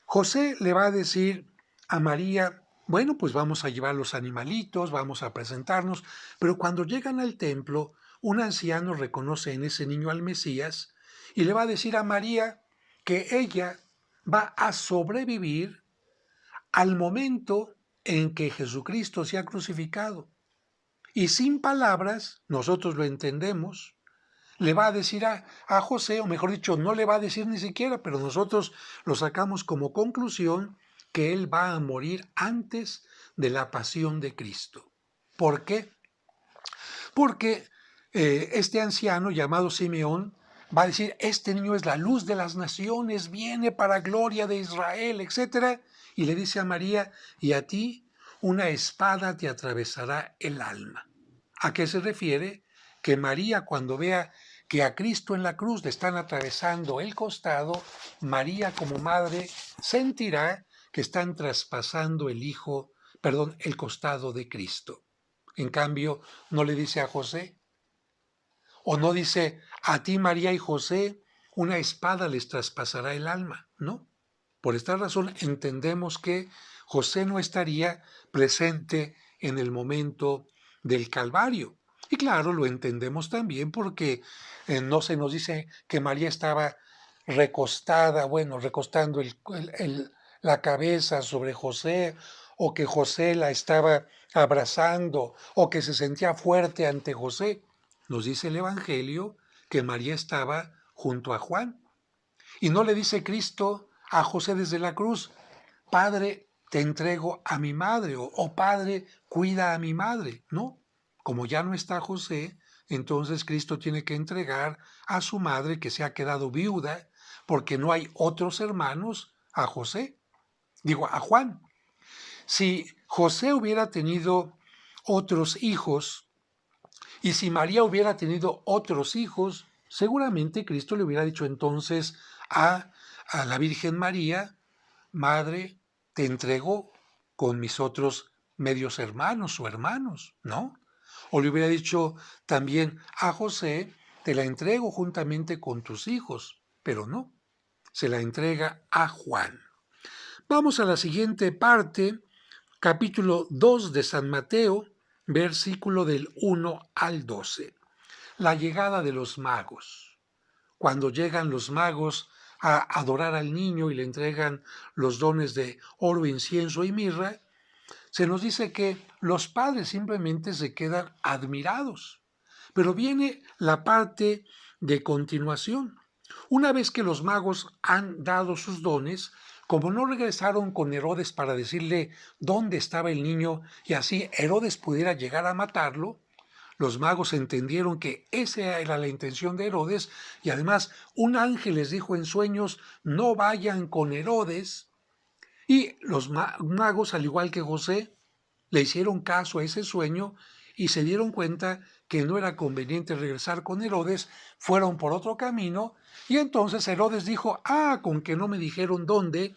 José le va a decir a María, bueno, pues vamos a llevar los animalitos, vamos a presentarnos, pero cuando llegan al templo, un anciano reconoce en ese niño al Mesías y le va a decir a María que ella va a sobrevivir al momento en que Jesucristo se ha crucificado. Y sin palabras, nosotros lo entendemos, le va a decir a José, o mejor dicho, no le va a decir ni siquiera, pero nosotros lo sacamos como conclusión que él va a morir antes de la pasión de Cristo. ¿Por qué? Porque este anciano llamado Simeón va a decir, este niño es la luz de las naciones, viene para gloria de Israel, etc. Y le dice a María, y a ti una espada te atravesará el alma. ¿A qué se refiere? Que María, cuando vea que a Cristo en la cruz le están atravesando el costado, María como madre sentirá que están traspasando el costado de Cristo. En cambio, no le dice a José, o no dice, a ti María y José, una espada les traspasará el alma, ¿no? Por esta razón entendemos que José no estaría presente en el momento del Calvario. Y claro, lo entendemos también porque no se nos dice que María estaba recostada, bueno, recostando la cabeza sobre José, o que José la estaba abrazando, o que se sentía fuerte ante José. Nos dice el Evangelio que María estaba junto a Juan. Y no le dice Cristo a José desde la cruz, Padre, te entrego a mi madre, o Padre, cuida a mi madre. No, como ya no está José, entonces Cristo tiene que entregar a su madre que se ha quedado viuda, porque no hay otros hermanos a José, digo, a Juan. Si José hubiera tenido otros hijos, y si María hubiera tenido otros hijos, seguramente Cristo le hubiera dicho entonces a la Virgen María, Madre, te entrego con mis otros medios hermanos o hermanos, ¿no? O le hubiera dicho también a José, te la entrego juntamente con tus hijos, pero no, se la entrega a Juan. Vamos a la siguiente parte, capítulo 2 de San Mateo, versículo del 1 al 12. La llegada de los magos. Cuando llegan los magos a adorar al niño y le entregan los dones de oro, incienso y mirra, se nos dice que los padres simplemente se quedan admirados. Pero viene la parte de continuación. Una vez que los magos han dado sus dones, como no regresaron con Herodes para decirle dónde estaba el niño y así Herodes pudiera llegar a matarlo, los magos entendieron que esa era la intención de Herodes y además un ángel les dijo en sueños, no vayan con Herodes. Y los magos, al igual que José, le hicieron caso a ese sueño y se dieron cuenta que no era conveniente regresar con Herodes, fueron por otro camino y entonces Herodes dijo, con que no me dijeron dónde,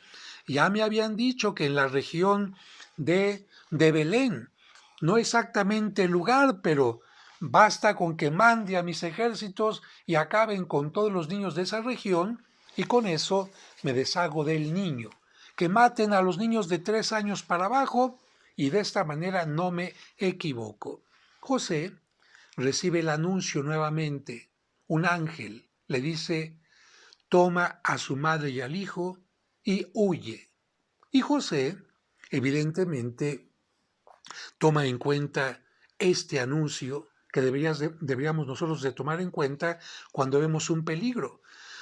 Ya me habían dicho que en la región de Belén, no exactamente el lugar, pero basta con que mande a mis ejércitos y acaben con todos los niños de esa región, y con eso me deshago del niño. Que maten a los niños de 3 años para abajo, y de esta manera no me equivoco. José recibe el anuncio nuevamente. Un ángel le dice: toma a su madre y al hijo y huye. Y José, evidentemente, toma en cuenta este anuncio que deberíamos nosotros de tomar en cuenta cuando vemos un peligro.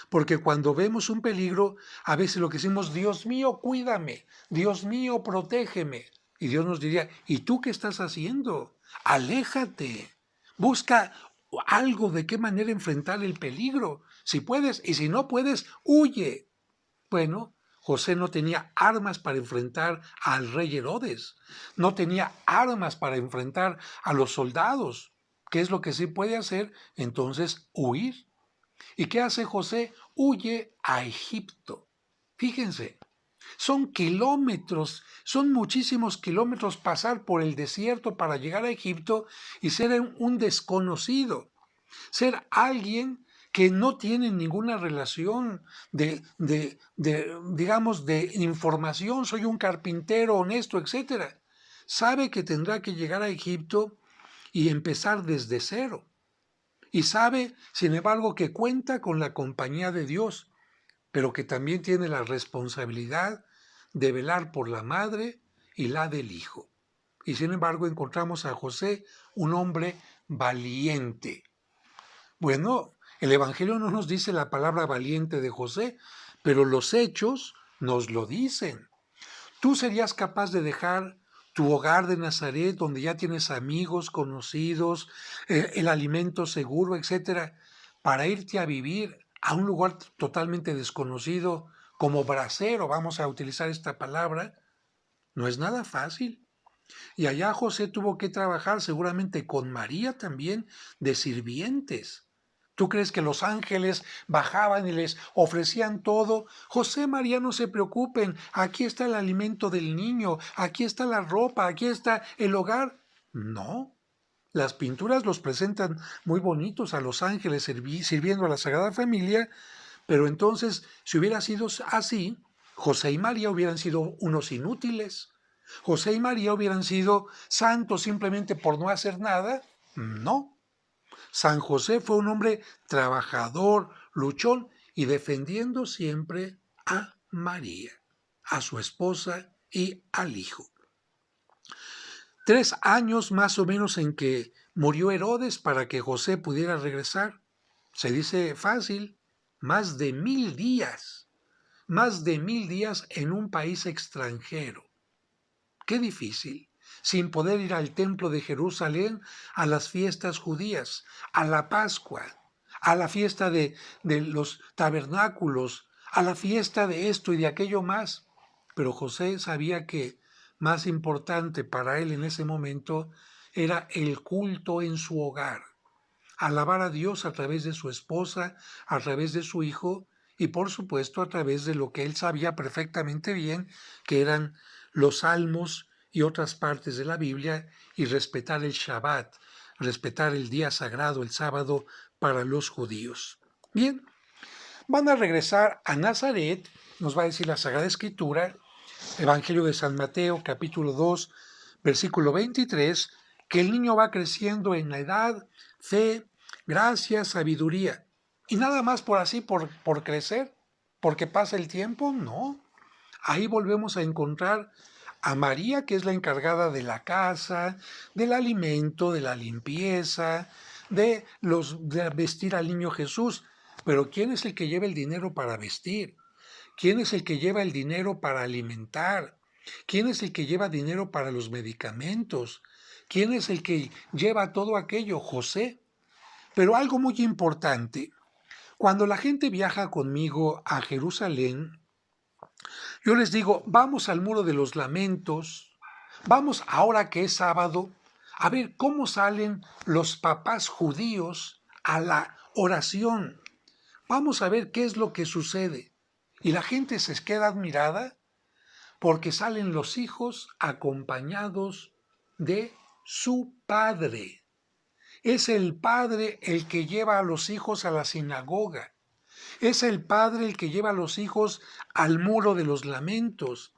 Porque cuando vemos un peligro, a veces lo que decimos: Dios mío, cuídame, Dios mío, protégeme. Y Dios nos diría: ¿y tú qué estás haciendo? Aléjate, busca algo de qué manera enfrentar el peligro. Si puedes, y si no puedes, huye. Bueno, José no tenía armas para enfrentar al rey Herodes, no tenía armas para enfrentar a los soldados. ¿Qué es lo que sí puede hacer? Entonces, huir. ¿Y qué hace José? Huye a Egipto. Fíjense, son kilómetros, son muchísimos kilómetros pasar por el desierto para llegar a Egipto y ser un desconocido, ser alguien que no tiene ninguna relación digamos, de información. Soy un carpintero honesto, etcétera. Sabe que tendrá que llegar a Egipto y empezar desde cero. Y sabe, sin embargo, que cuenta con la compañía de Dios, pero que también tiene la responsabilidad de velar por la madre y la del hijo. Y sin embargo encontramos a José, un hombre valiente. Bueno, el Evangelio no nos dice la palabra valiente de José, pero los hechos nos lo dicen. ¿Tú serías capaz de dejar tu hogar de Nazaret, donde ya tienes amigos, conocidos, el alimento seguro, etcétera, para irte a vivir a un lugar totalmente desconocido, como bracero, vamos a utilizar esta palabra? No es nada fácil. Y allá José tuvo que trabajar seguramente con María también de sirvientes. ¿Tú crees que los ángeles bajaban y les ofrecían todo? José, María, no se preocupen, aquí está el alimento del niño, aquí está la ropa, aquí está el hogar. No, las pinturas los presentan muy bonitos a los ángeles sirviendo a la Sagrada Familia, pero entonces, si hubiera sido así, José y María hubieran sido unos inútiles. José y María hubieran sido santos simplemente por no hacer nada. No. San José fue un hombre trabajador, luchón y defendiendo siempre a María, a su esposa y al hijo. 3 años más o menos en que murió Herodes para que José pudiera regresar. Se dice fácil, más de 1000 días. Más de 1000 días en un país extranjero. Qué difícil, sin poder ir al templo de Jerusalén, a las fiestas judías, a la Pascua, a la fiesta de los tabernáculos, a la fiesta de esto y de aquello más. Pero José sabía que más importante para él en ese momento era el culto en su hogar, alabar a Dios a través de su esposa, a través de su hijo y por supuesto a través de lo que él sabía perfectamente bien, que eran los salmos y otras partes de la Biblia, y respetar el Shabbat, respetar el día sagrado, el sábado, para los judíos. Bien, van a regresar a Nazaret, nos va a decir la Sagrada Escritura, Evangelio de San Mateo, capítulo 2, versículo 23, que el niño va creciendo en la edad, fe, gracia, sabiduría. Y nada más por así, por crecer, porque pasa el tiempo, no. Ahí volvemos a encontrar a María, que es la encargada de la casa, del alimento, de la limpieza, de vestir al niño Jesús. Pero ¿quién es el que lleva el dinero para vestir? ¿Quién es el que lleva el dinero para alimentar? ¿Quién es el que lleva dinero para los medicamentos? ¿Quién es el que lleva todo aquello? José. Pero algo muy importante, cuando la gente viaja conmigo a Jerusalén, yo les digo: vamos al Muro de los Lamentos, vamos ahora que es sábado, a ver cómo salen los papás judíos a la oración. Vamos a ver qué es lo que sucede. Y la gente se queda admirada porque salen los hijos acompañados de su padre. Es el padre el que lleva a los hijos a la sinagoga. Es el padre el que lleva a los hijos al muro de los lamentos.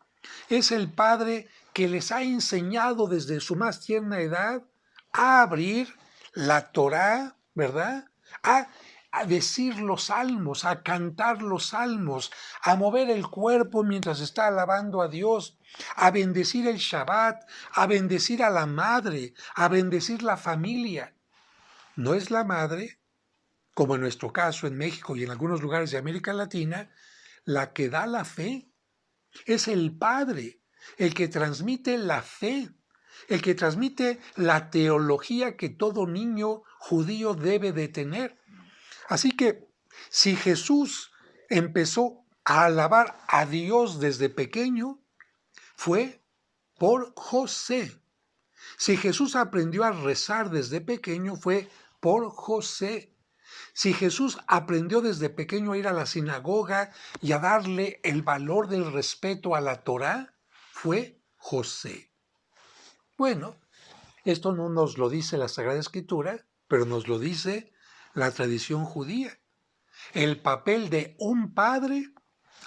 Es el padre que les ha enseñado desde su más tierna edad a abrir la Torá, ¿verdad? A decir los salmos, a cantar los salmos, a mover el cuerpo mientras está alabando a Dios, a bendecir el Shabbat, a bendecir a la madre, a bendecir la familia. No es la madre, como en nuestro caso en México y en algunos lugares de América Latina, la que da la fe. Es el padre el que transmite la fe, el que transmite la teología que todo niño judío debe de tener. Así que si Jesús empezó a alabar a Dios desde pequeño, fue por José. Si Jesús aprendió a rezar desde pequeño, fue por José. Si Jesús aprendió desde pequeño a ir a la sinagoga y a darle el valor del respeto a la Torá, fue José. Bueno, esto no nos lo dice la Sagrada Escritura, pero nos lo dice la tradición judía. El papel de un padre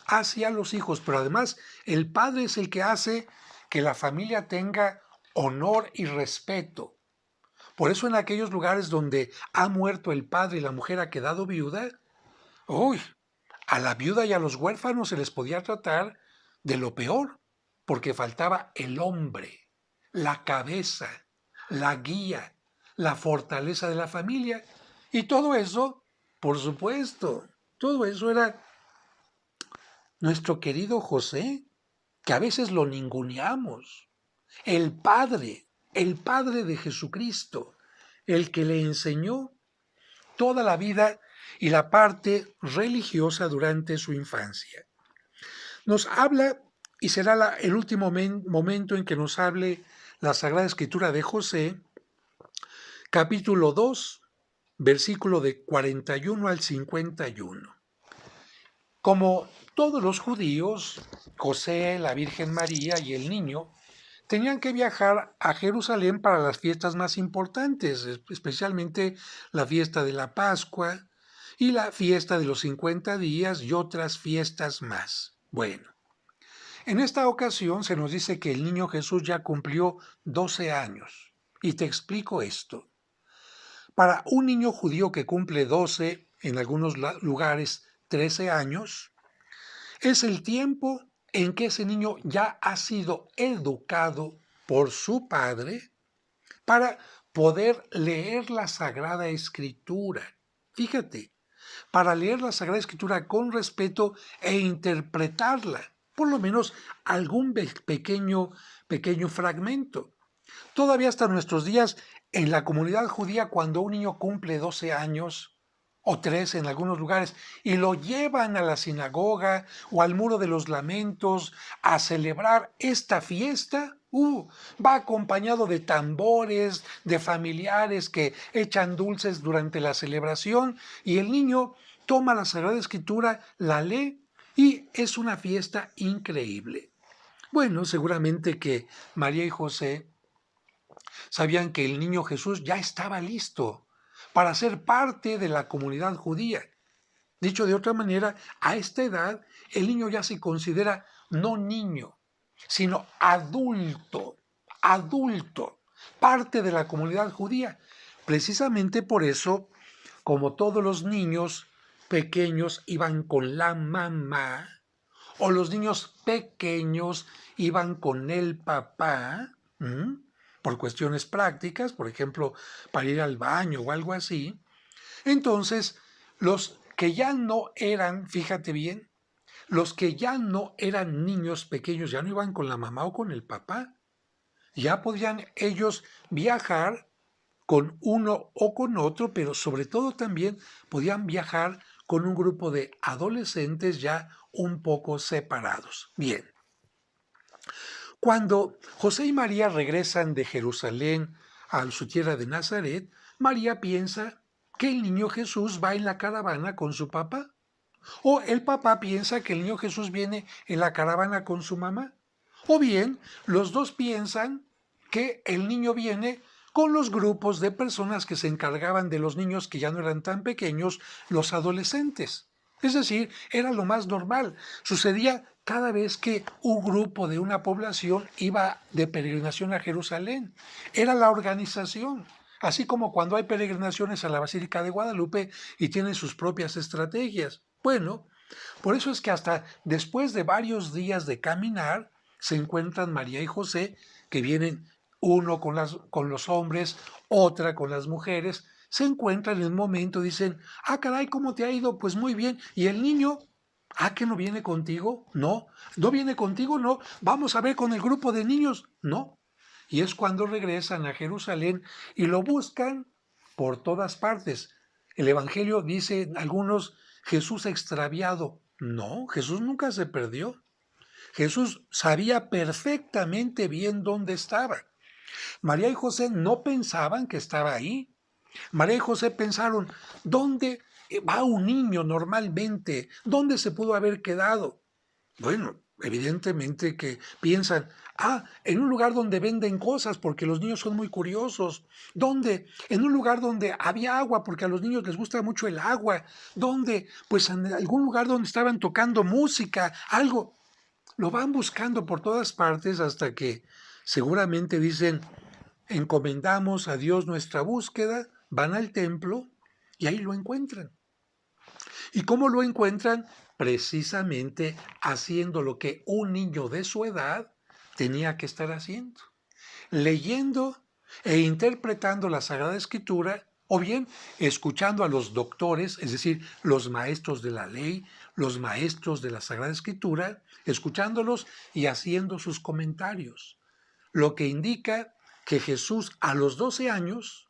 hacia los hijos, pero además el padre es el que hace que la familia tenga honor y respeto. Por eso en aquellos lugares donde ha muerto el padre y la mujer ha quedado viuda, uy, a la viuda y a los huérfanos se les podía tratar de lo peor, porque faltaba el hombre, la cabeza, la guía, la fortaleza de la familia. Y todo eso, por supuesto, todo eso era nuestro querido José, que a veces lo ninguneamos. El Padre de Jesucristo, el que le enseñó toda la vida y la parte religiosa durante su infancia. Nos habla, y será el último momento en que nos hable la Sagrada Escritura de José, capítulo 2, versículo de 41 al 51. Como todos los judíos, José, la Virgen María y el niño tenían que viajar a Jerusalén para las fiestas más importantes, especialmente la fiesta de la Pascua y la fiesta de los 50 días y otras fiestas más. Bueno, en esta ocasión se nos dice que el niño Jesús ya cumplió 12 años. Y te explico esto. Para un niño judío que cumple 12, en algunos lugares 13 años, es el tiempo en que ese niño ya ha sido educado por su padre para poder leer la Sagrada Escritura. Fíjate, para leer la Sagrada Escritura con respeto e interpretarla, por lo menos algún pequeño fragmento. Todavía hasta nuestros días, en la comunidad judía, cuando un niño cumple 12 años, o 13 en algunos lugares, y lo llevan a la sinagoga o al muro de los lamentos a celebrar esta fiesta, va acompañado de tambores, de familiares que echan dulces durante la celebración, y el niño toma la Sagrada Escritura, la lee, y es una fiesta increíble. Bueno, seguramente que María y José sabían que el niño Jesús ya estaba listo para ser parte de la comunidad judía. Dicho de otra manera, a esta edad el niño ya se considera no niño, sino adulto, parte de la comunidad judía. Precisamente por eso, como todos los niños pequeños iban con la mamá, o los niños pequeños iban con el papá, por cuestiones prácticas, por ejemplo, para ir al baño o algo así, entonces los que ya no eran, fíjate bien, los que ya no eran niños pequeños, ya no iban con la mamá o con el papá, ya podían ellos viajar con uno o con otro, pero sobre todo también podían viajar con un grupo de adolescentes ya un poco separados. Bien, cuando José y María regresan de Jerusalén a su tierra de Nazaret, María piensa que el niño Jesús va en la caravana con su papá. O el papá piensa que el niño Jesús viene en la caravana con su mamá. O bien, los dos piensan que el niño viene con los grupos de personas que se encargaban de los niños que ya no eran tan pequeños, los adolescentes. Es decir, era lo más normal. Sucedía cada vez que un grupo de una población iba de peregrinación a Jerusalén. Era la organización. Así como cuando hay peregrinaciones a la Basílica de Guadalupe y tienen sus propias estrategias. Bueno, por eso es que hasta después de varios días de caminar, se encuentran María y José, que vienen uno con los hombres, otra con las mujeres, se encuentran en un momento, dicen, ah, caray, ¿cómo te ha ido? Pues muy bien. ¿Y el niño? Ah, ¿que no viene contigo? No. ¿No viene contigo? No. Vamos a ver con el grupo de niños. No. Y es cuando regresan a Jerusalén y lo buscan por todas partes. El Evangelio dice, algunos, Jesús extraviado. No, Jesús nunca se perdió. Jesús sabía perfectamente bien dónde estaba. María y José no pensaban que estaba ahí. María y José pensaron, ¿dónde va un niño normalmente? ¿Dónde se pudo haber quedado? Bueno, evidentemente que piensan, ah, en un lugar donde venden cosas, porque los niños son muy curiosos. ¿Dónde? En un lugar donde había agua, porque a los niños les gusta mucho el agua. ¿Dónde? Pues en algún lugar donde estaban tocando música, algo. Lo van buscando por todas partes hasta que seguramente dicen, encomendamos a Dios nuestra búsqueda, van al templo y ahí lo encuentran. ¿Y cómo lo encuentran? Precisamente haciendo lo que un niño de su edad tenía que estar haciendo, leyendo e interpretando la Sagrada Escritura, o bien escuchando a los doctores, es decir, los maestros de la ley, los maestros de la Sagrada Escritura, escuchándolos y haciendo sus comentarios, lo que indica que Jesús a los 12 años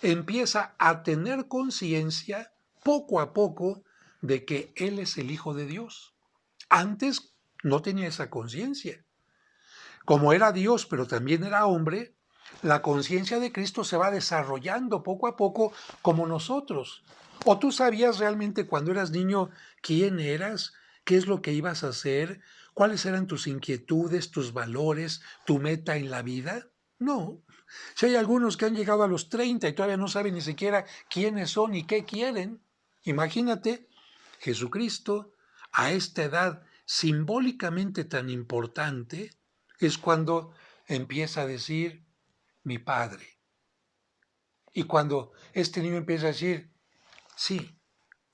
empieza a tener conciencia poco a poco de que Él es el Hijo de Dios. Antes no tenía esa conciencia. Como era Dios, pero también era hombre, la conciencia de Cristo se va desarrollando poco a poco como nosotros. ¿O tú sabías realmente cuando eras niño quién eras? ¿Qué es lo que ibas a hacer? ¿Cuáles eran tus inquietudes, tus valores, tu meta en la vida? No. Si hay algunos que han llegado a los 30 y todavía no saben ni siquiera quiénes son y qué quieren, imagínate, Jesucristo a esta edad simbólicamente tan importante es cuando empieza a decir mi Padre. Y cuando este niño empieza a decir, sí,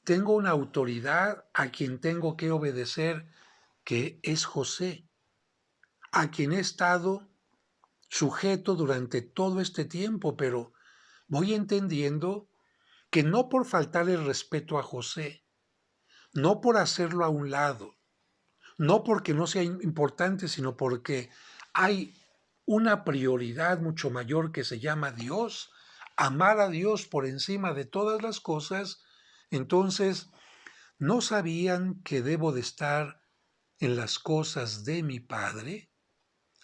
tengo una autoridad a quien tengo que obedecer, que es José, a quien he estado sujeto durante todo este tiempo, pero voy entendiendo que no por faltar el respeto a José, no por hacerlo a un lado, no porque no sea importante, sino porque hay una prioridad mucho mayor que se llama Dios, amar a Dios por encima de todas las cosas, entonces ¿no sabían que debo de estar en las cosas de mi Padre?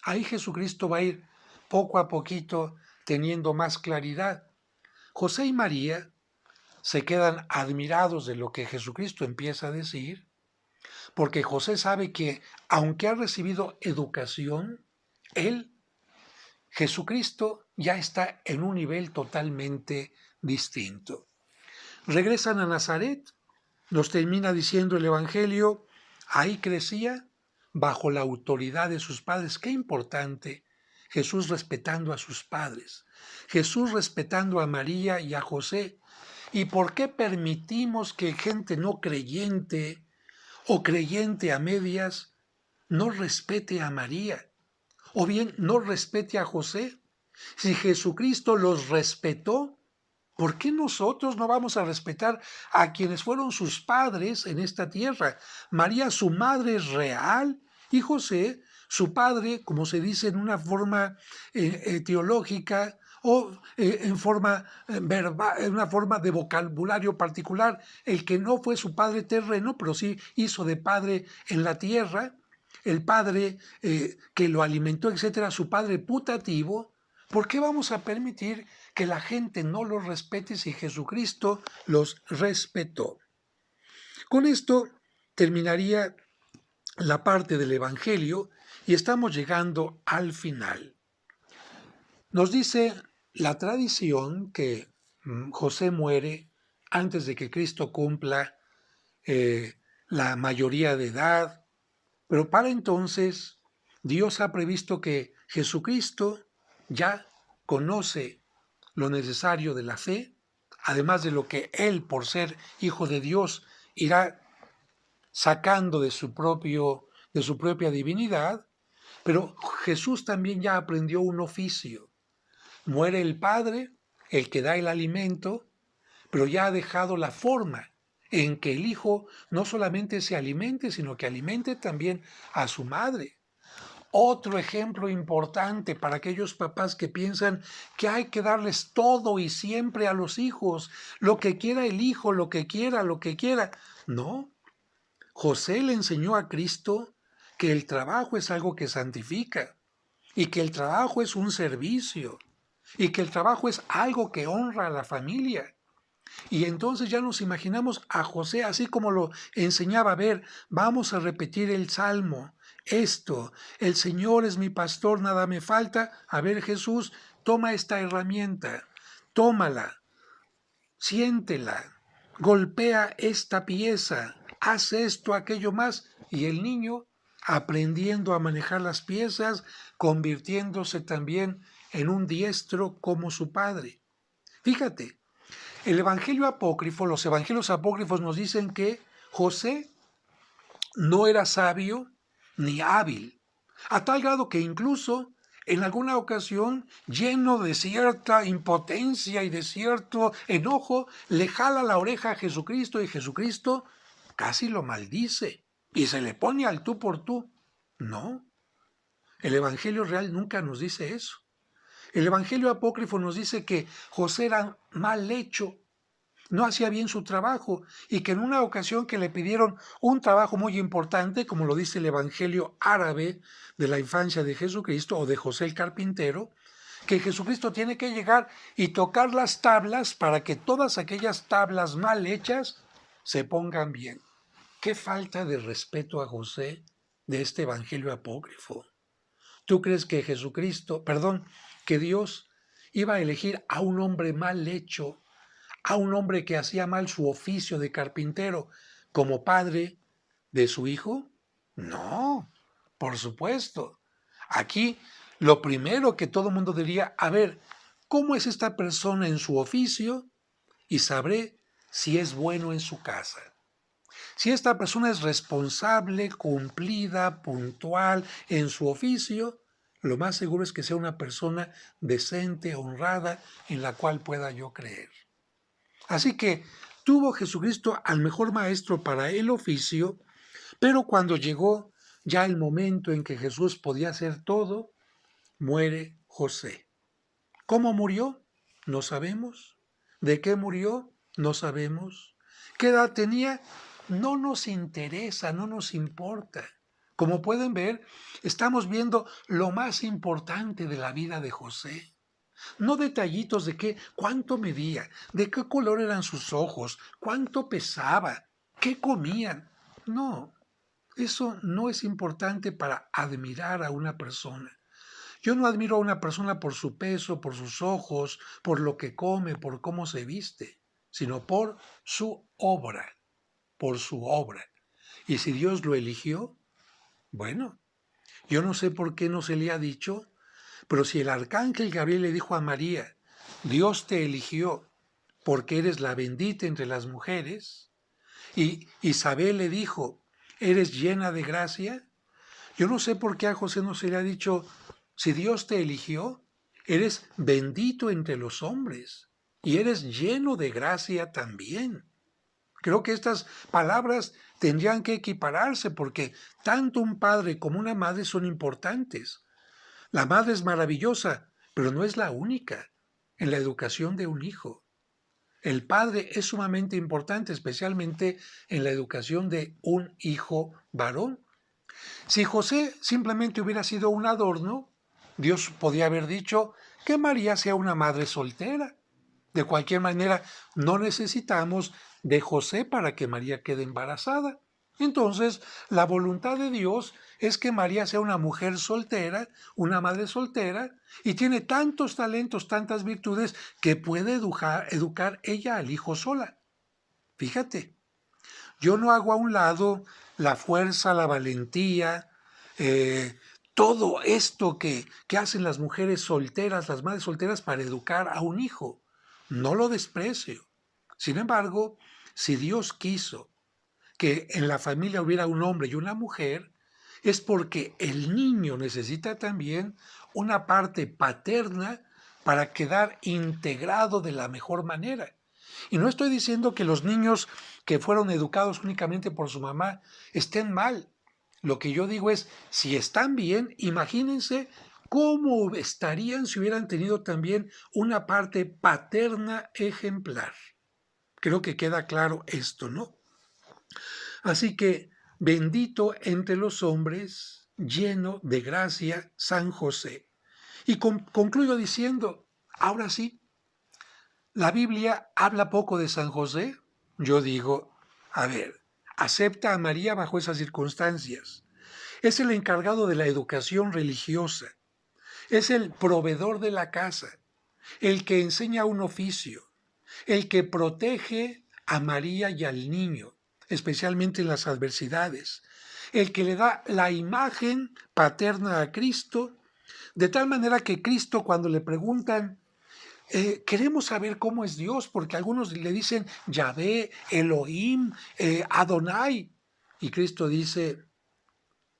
Ahí Jesucristo va a ir poco a poquito teniendo más claridad. José y María se quedan admirados de lo que Jesucristo empieza a decir, porque José sabe que aunque ha recibido educación, él, Jesucristo, ya está en un nivel totalmente distinto. Regresan a Nazaret, nos termina diciendo el Evangelio, ahí crecía bajo la autoridad de sus padres. Qué importante, Jesús respetando a sus padres, Jesús respetando a María y a José. ¿Y por qué permitimos que gente no creyente o creyente a medias no respete a María? O bien no respete a José. Si Jesucristo los respetó, ¿por qué nosotros no vamos a respetar a quienes fueron sus padres en esta tierra? María, su madre es real, y José, su padre, como se dice en una forma teológica o en una forma de vocabulario particular, el que no fue su padre terreno, pero sí hizo de padre en la tierra, el padre que lo alimentó, etcétera, su padre putativo. ¿Por qué vamos a permitir que la gente no los respete si Jesucristo los respetó? Con esto terminaría la parte del Evangelio y estamos llegando al final. Nos dice la tradición que José muere antes de que Cristo cumpla eh, la mayoría de edad, pero para entonces Dios ha previsto que Jesucristo ya conoce lo necesario de la fe, además de lo que Él, por ser Hijo de Dios, irá sacando de su propia divinidad, pero Jesús también ya aprendió un oficio. Muere el Padre, el que da el alimento, pero ya ha dejado la forma en que el Hijo no solamente se alimente, sino que alimente también a su madre. Otro ejemplo importante para aquellos papás que piensan que hay que darles todo y siempre a los hijos, lo que quiera el hijo, lo que quiera, lo que quiera. No, José le enseñó a Cristo que el trabajo es algo que santifica y que el trabajo es un servicio y que el trabajo es algo que honra a la familia. Y entonces ya nos imaginamos a José así como lo enseñaba. A ver, vamos a repetir el salmo. Esto, el Señor es mi pastor, nada me falta. A ver, Jesús, toma esta herramienta, tómala, siéntela, golpea esta pieza, haz esto, aquello más. Y el niño, aprendiendo a manejar las piezas, convirtiéndose también en un diestro como su padre. Fíjate, el Evangelio apócrifo, los evangelios apócrifos nos dicen que José no era sabio ni hábil, a tal grado que incluso en alguna ocasión, lleno de cierta impotencia y de cierto enojo, le jala la oreja a Jesucristo y Jesucristo casi lo maldice y se le pone al tú por tú. No, el Evangelio real nunca nos dice eso. El Evangelio apócrifo nos dice que José era mal hecho, no hacía bien su trabajo y que en una ocasión que le pidieron un trabajo muy importante, como lo dice el Evangelio árabe de la infancia de Jesucristo o de José el carpintero, que Jesucristo tiene que llegar y tocar las tablas para que todas aquellas tablas mal hechas se pongan bien. Qué falta de respeto a José de este Evangelio apócrifo. ¿Tú crees que que Dios iba a elegir a un hombre mal hecho, a un hombre que hacía mal su oficio de carpintero como padre de su hijo? No, por supuesto. Aquí lo primero que todo mundo diría, a ver, ¿cómo es esta persona en su oficio? Y sabré si es bueno en su casa. Si esta persona es responsable, cumplida, puntual en su oficio, lo más seguro es que sea una persona decente, honrada, en la cual pueda yo creer. Así que tuvo Jesucristo al mejor maestro para el oficio, pero cuando llegó ya el momento en que Jesús podía hacer todo, muere José. ¿Cómo murió? No sabemos. ¿De qué murió? No sabemos. ¿Qué edad tenía? No nos interesa, no nos importa. Como pueden ver, estamos viendo lo más importante de la vida de José. No detallitos de cuánto medía, de qué color eran sus ojos, cuánto pesaba, qué comían. No, eso no es importante para admirar a una persona. Yo no admiro a una persona por su peso, por sus ojos, por lo que come, por cómo se viste, sino por su obra, por su obra. Y si Dios lo eligió, bueno, yo no sé por qué no se le ha dicho, pero si el arcángel Gabriel le dijo a María, Dios te eligió porque eres la bendita entre las mujeres, y Isabel le dijo, eres llena de gracia, yo no sé por qué a José no se le ha dicho, si Dios te eligió, eres bendito entre los hombres y eres lleno de gracia también. Creo que estas palabras tendrían que equipararse porque tanto un padre como una madre son importantes. La madre es maravillosa, pero no es la única en la educación de un hijo. El padre es sumamente importante, especialmente en la educación de un hijo varón. Si José simplemente hubiera sido un adorno, Dios podía haber dicho que María sea una madre soltera. De cualquier manera, no necesitamos de José para que María quede embarazada. Entonces, la voluntad de Dios es que María sea una mujer soltera, una madre soltera, y tiene tantos talentos, tantas virtudes, que puede educar ella al hijo sola. Fíjate, yo no hago a un lado la fuerza, la valentía, eh, todo esto que hacen las mujeres solteras, las madres solteras, para educar a un hijo. No lo desprecio. Sin embargo, si Dios quiso que en la familia hubiera un hombre y una mujer, es porque el niño necesita también una parte paterna para quedar integrado de la mejor manera. Y no estoy diciendo que los niños que fueron educados únicamente por su mamá estén mal. Lo que yo digo es, si están bien, imagínense cómo estarían si hubieran tenido también una parte paterna ejemplar. Creo que queda claro esto, ¿no? Así que, bendito entre los hombres, lleno de gracia, San José. Y concluyo diciendo, ahora sí, ¿la Biblia habla poco de San José? Yo digo, a ver, acepta a María bajo esas circunstancias. Es el encargado de la educación religiosa. Es el proveedor de la casa, el que enseña un oficio, el que protege a María y al niño, especialmente en las adversidades, el que le da la imagen paterna a Cristo, de tal manera que Cristo, cuando le preguntan, queremos saber cómo es Dios, porque algunos le dicen Yahvé, Elohim, Adonai, y Cristo dice,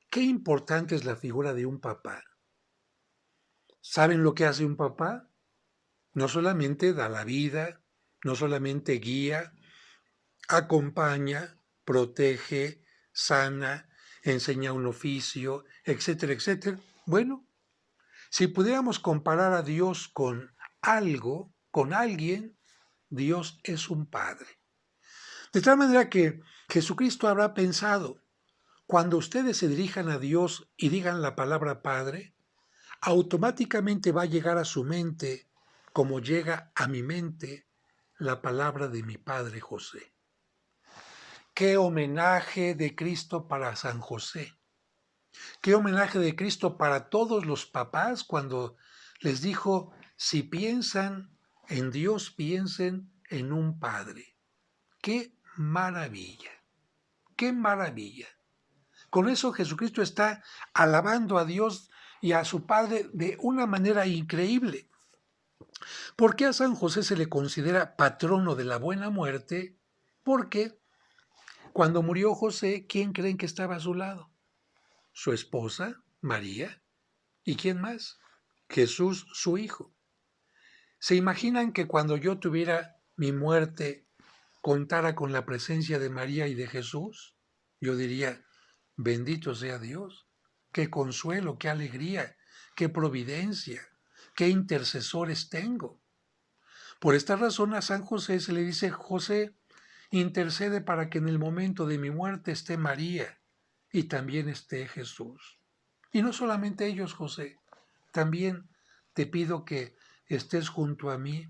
qué importante es la figura de un papá. ¿Saben lo que hace un papá? No solamente da la vida, no solamente guía, acompaña, protege, sana, enseña un oficio, etcétera, etcétera. Bueno, si pudiéramos comparar a Dios con algo, con alguien, Dios es un Padre. De tal manera que Jesucristo habrá pensado, cuando ustedes se dirijan a Dios y digan la palabra Padre, automáticamente va a llegar a su mente, como llega a mi mente, la palabra de mi Padre José. Qué homenaje de Cristo para San José. Qué homenaje de Cristo para todos los papás cuando les dijo, si piensan en Dios, piensen en un Padre. ¡Qué maravilla! ¡Qué maravilla! Con eso Jesucristo está alabando a Dios y a su Padre de una manera increíble. ¿Por qué a San José se le considera patrono de la buena muerte? Porque cuando murió José, ¿quién creen que estaba a su lado? Su esposa, María. ¿Y quién más? Jesús, su hijo. ¿Se imaginan que cuando yo tuviera mi muerte contara con la presencia de María y de Jesús? Yo diría, bendito sea Dios, qué consuelo, qué alegría, qué providencia, qué intercesores tengo. Por esta razón a San José se le dice, José, intercede para que en el momento de mi muerte esté María y también esté Jesús. Y no solamente ellos, José, también te pido que estés junto a mí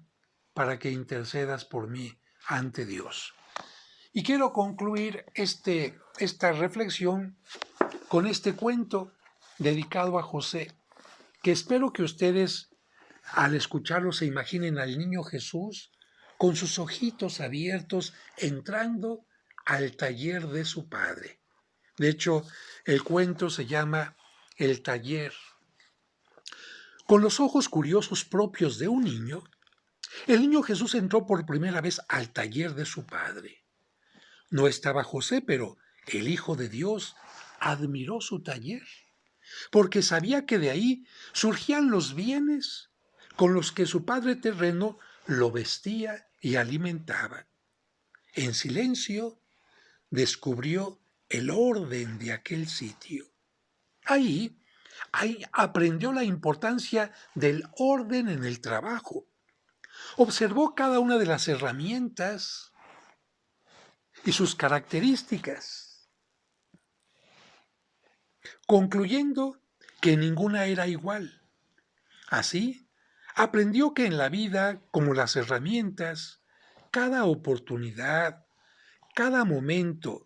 para que intercedas por mí ante Dios. Y quiero concluir esta reflexión con este cuento dedicado a José, que espero que ustedes al escucharlo se imaginen al niño Jesús con sus ojitos abiertos entrando al taller de su padre. De hecho, el cuento se llama El taller. Con los ojos curiosos propios de un niño, el niño Jesús entró por primera vez al taller de su padre. No estaba José, pero el Hijo de Dios admiró su taller, porque sabía que de ahí surgían los bienes con los que su padre terreno lo vestía y alimentaba. En silencio descubrió el orden de aquel sitio. Ahí, ahí aprendió la importancia del orden en el trabajo. Observó cada una de las herramientas y sus características, concluyendo que ninguna era igual. Así, aprendió que en la vida, como las herramientas, cada oportunidad, cada momento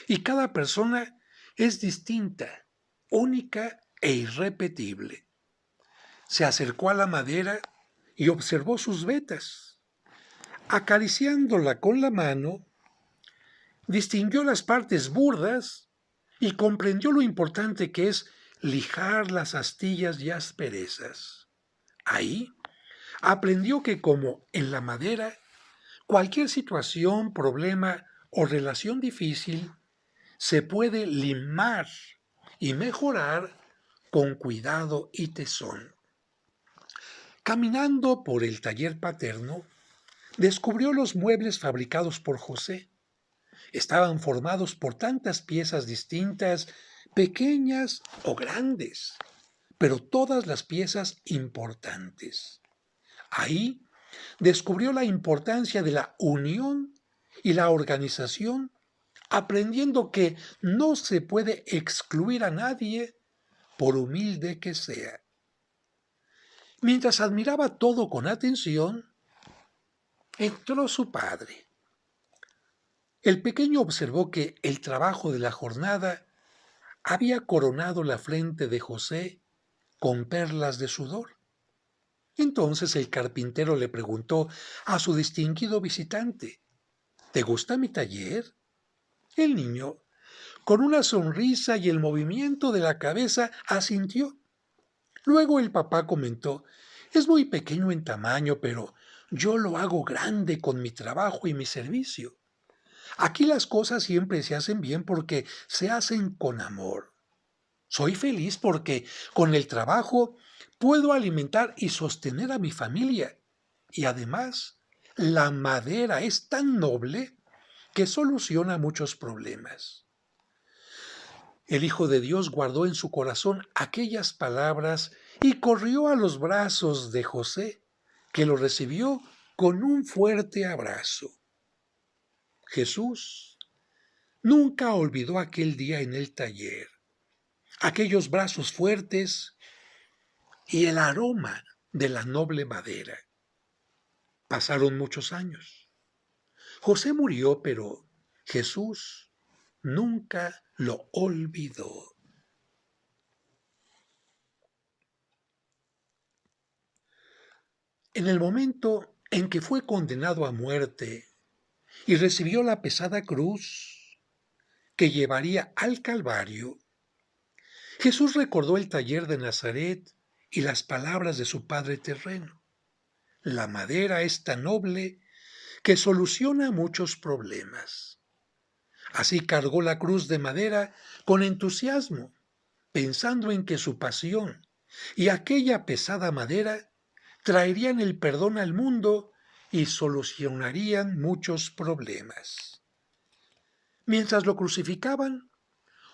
Y cada persona es distinta, única e irrepetible. Se acercó a la madera y observó sus vetas. Acariciándola con la mano, distinguió las partes burdas y comprendió lo importante que es lijar las astillas y asperezas. Ahí aprendió que como en la madera, cualquier situación, problema o relación difícil se puede limar y mejorar con cuidado y tesón. Caminando por el taller paterno, descubrió los muebles fabricados por José. Estaban formados por tantas piezas distintas, pequeñas o grandes, pero todas las piezas importantes. Ahí descubrió la importancia de la unión y la organización, aprendiendo que no se puede excluir a nadie por humilde que sea. Mientras admiraba todo con atención, entró su padre. El pequeño observó que el trabajo de la jornada había coronado la frente de José con perlas de sudor. Entonces el carpintero le preguntó a su distinguido visitante: ¿te gusta mi taller? El niño, con una sonrisa y el movimiento de la cabeza, asintió. Luego el papá comentó: es muy pequeño en tamaño, pero yo lo hago grande con mi trabajo y mi servicio. Aquí las cosas siempre se hacen bien porque se hacen con amor. Soy feliz porque con el trabajo puedo alimentar y sostener a mi familia. Y además, la madera es tan noble que soluciona muchos problemas. El Hijo de Dios guardó en su corazón aquellas palabras y corrió a los brazos de José, que lo recibió con un fuerte abrazo. Jesús nunca olvidó aquel día en el taller, aquellos brazos fuertes y el aroma de la noble madera. Pasaron muchos años. José murió, pero Jesús nunca lo olvidó. En el momento en que fue condenado a muerte y recibió la pesada cruz que llevaría al Calvario, Jesús recordó el taller de Nazaret y las palabras de su padre terreno. La madera es tan noble que soluciona muchos problemas. Así cargó la cruz de madera con entusiasmo, pensando en que su pasión y aquella pesada madera traerían el perdón al mundo y solucionarían muchos problemas. Mientras lo crucificaban,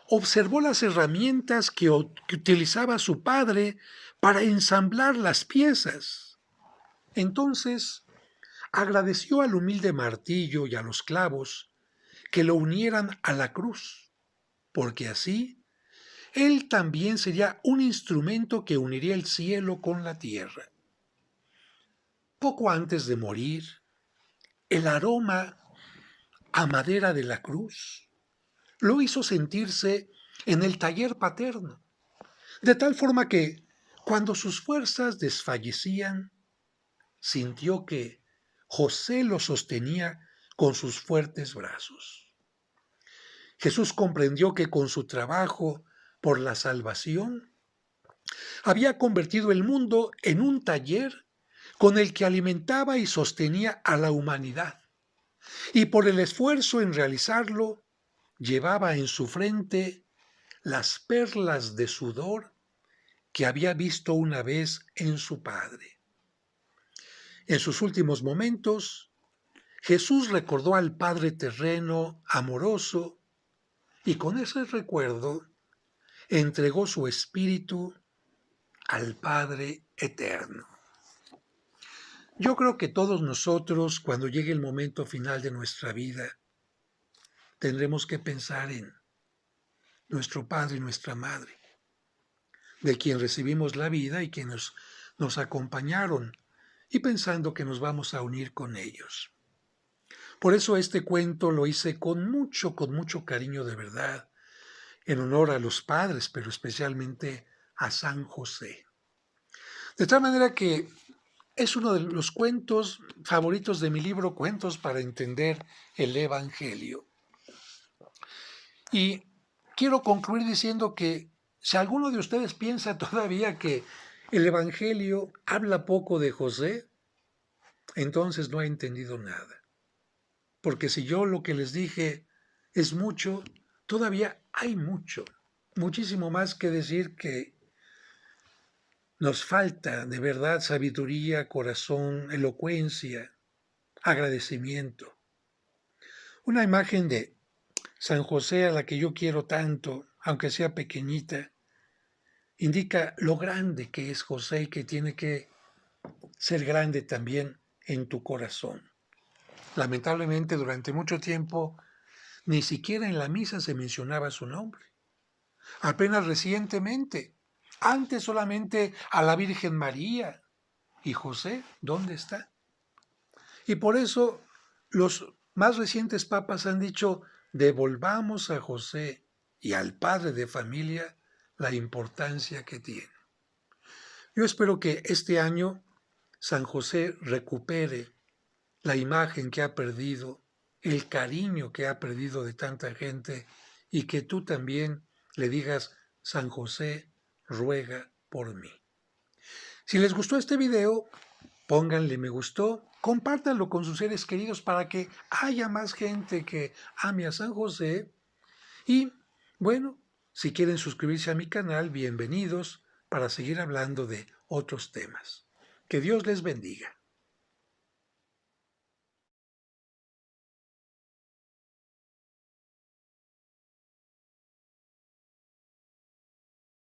observó las herramientas que utilizaba su padre para ensamblar las piezas. Entonces agradeció al humilde martillo y a los clavos que lo unieran a la cruz, porque así él también sería un instrumento que uniría el cielo con la tierra. Poco antes de morir, el aroma a madera de la cruz lo hizo sentirse en el taller paterno, de tal forma que, cuando sus fuerzas desfallecían, sintió que José lo sostenía con sus fuertes brazos. Jesús comprendió que con su trabajo por la salvación había convertido el mundo en un taller con el que alimentaba y sostenía a la humanidad, y por el esfuerzo en realizarlo llevaba en su frente las perlas de sudor que había visto una vez en su Padre. En sus últimos momentos, Jesús recordó al Padre terreno, amoroso, y con ese recuerdo entregó su espíritu al Padre eterno. Yo creo que todos nosotros, cuando llegue el momento final de nuestra vida, tendremos que pensar en nuestro Padre y nuestra Madre, de quien recibimos la vida y que nos acompañaron, y pensando que nos vamos a unir con ellos. Por eso este cuento lo hice con mucho cariño de verdad, en honor a los padres, pero especialmente a San José. De tal manera que es uno de los cuentos favoritos de mi libro Cuentos para entender el Evangelio. Y quiero concluir diciendo que si alguno de ustedes piensa todavía que el Evangelio habla poco de José, entonces no ha entendido nada. Porque si yo lo que les dije es mucho, todavía hay mucho, muchísimo más que decir que nos falta de verdad sabiduría, corazón, elocuencia, agradecimiento. Una imagen de San José a la que yo quiero tanto, aunque sea pequeñita, indica lo grande que es José y que tiene que ser grande también en tu corazón. Lamentablemente durante mucho tiempo ni siquiera en la misa se mencionaba su nombre. Apenas recientemente, antes solamente a la Virgen María. ¿Y José dónde está? Y por eso los más recientes papas han dicho, devolvamos a José y al padre de familia la importancia que tiene. Yo espero que este año San José recupere la imagen que ha perdido, el cariño que ha perdido de tanta gente y que tú también le digas, San José, ruega por mí. Si les gustó este video, pónganle me gustó, compártanlo con sus seres queridos para que haya más gente que ame a San José. Y bueno, si quieren suscribirse a mi canal, bienvenidos para seguir hablando de otros temas. Que Dios les bendiga.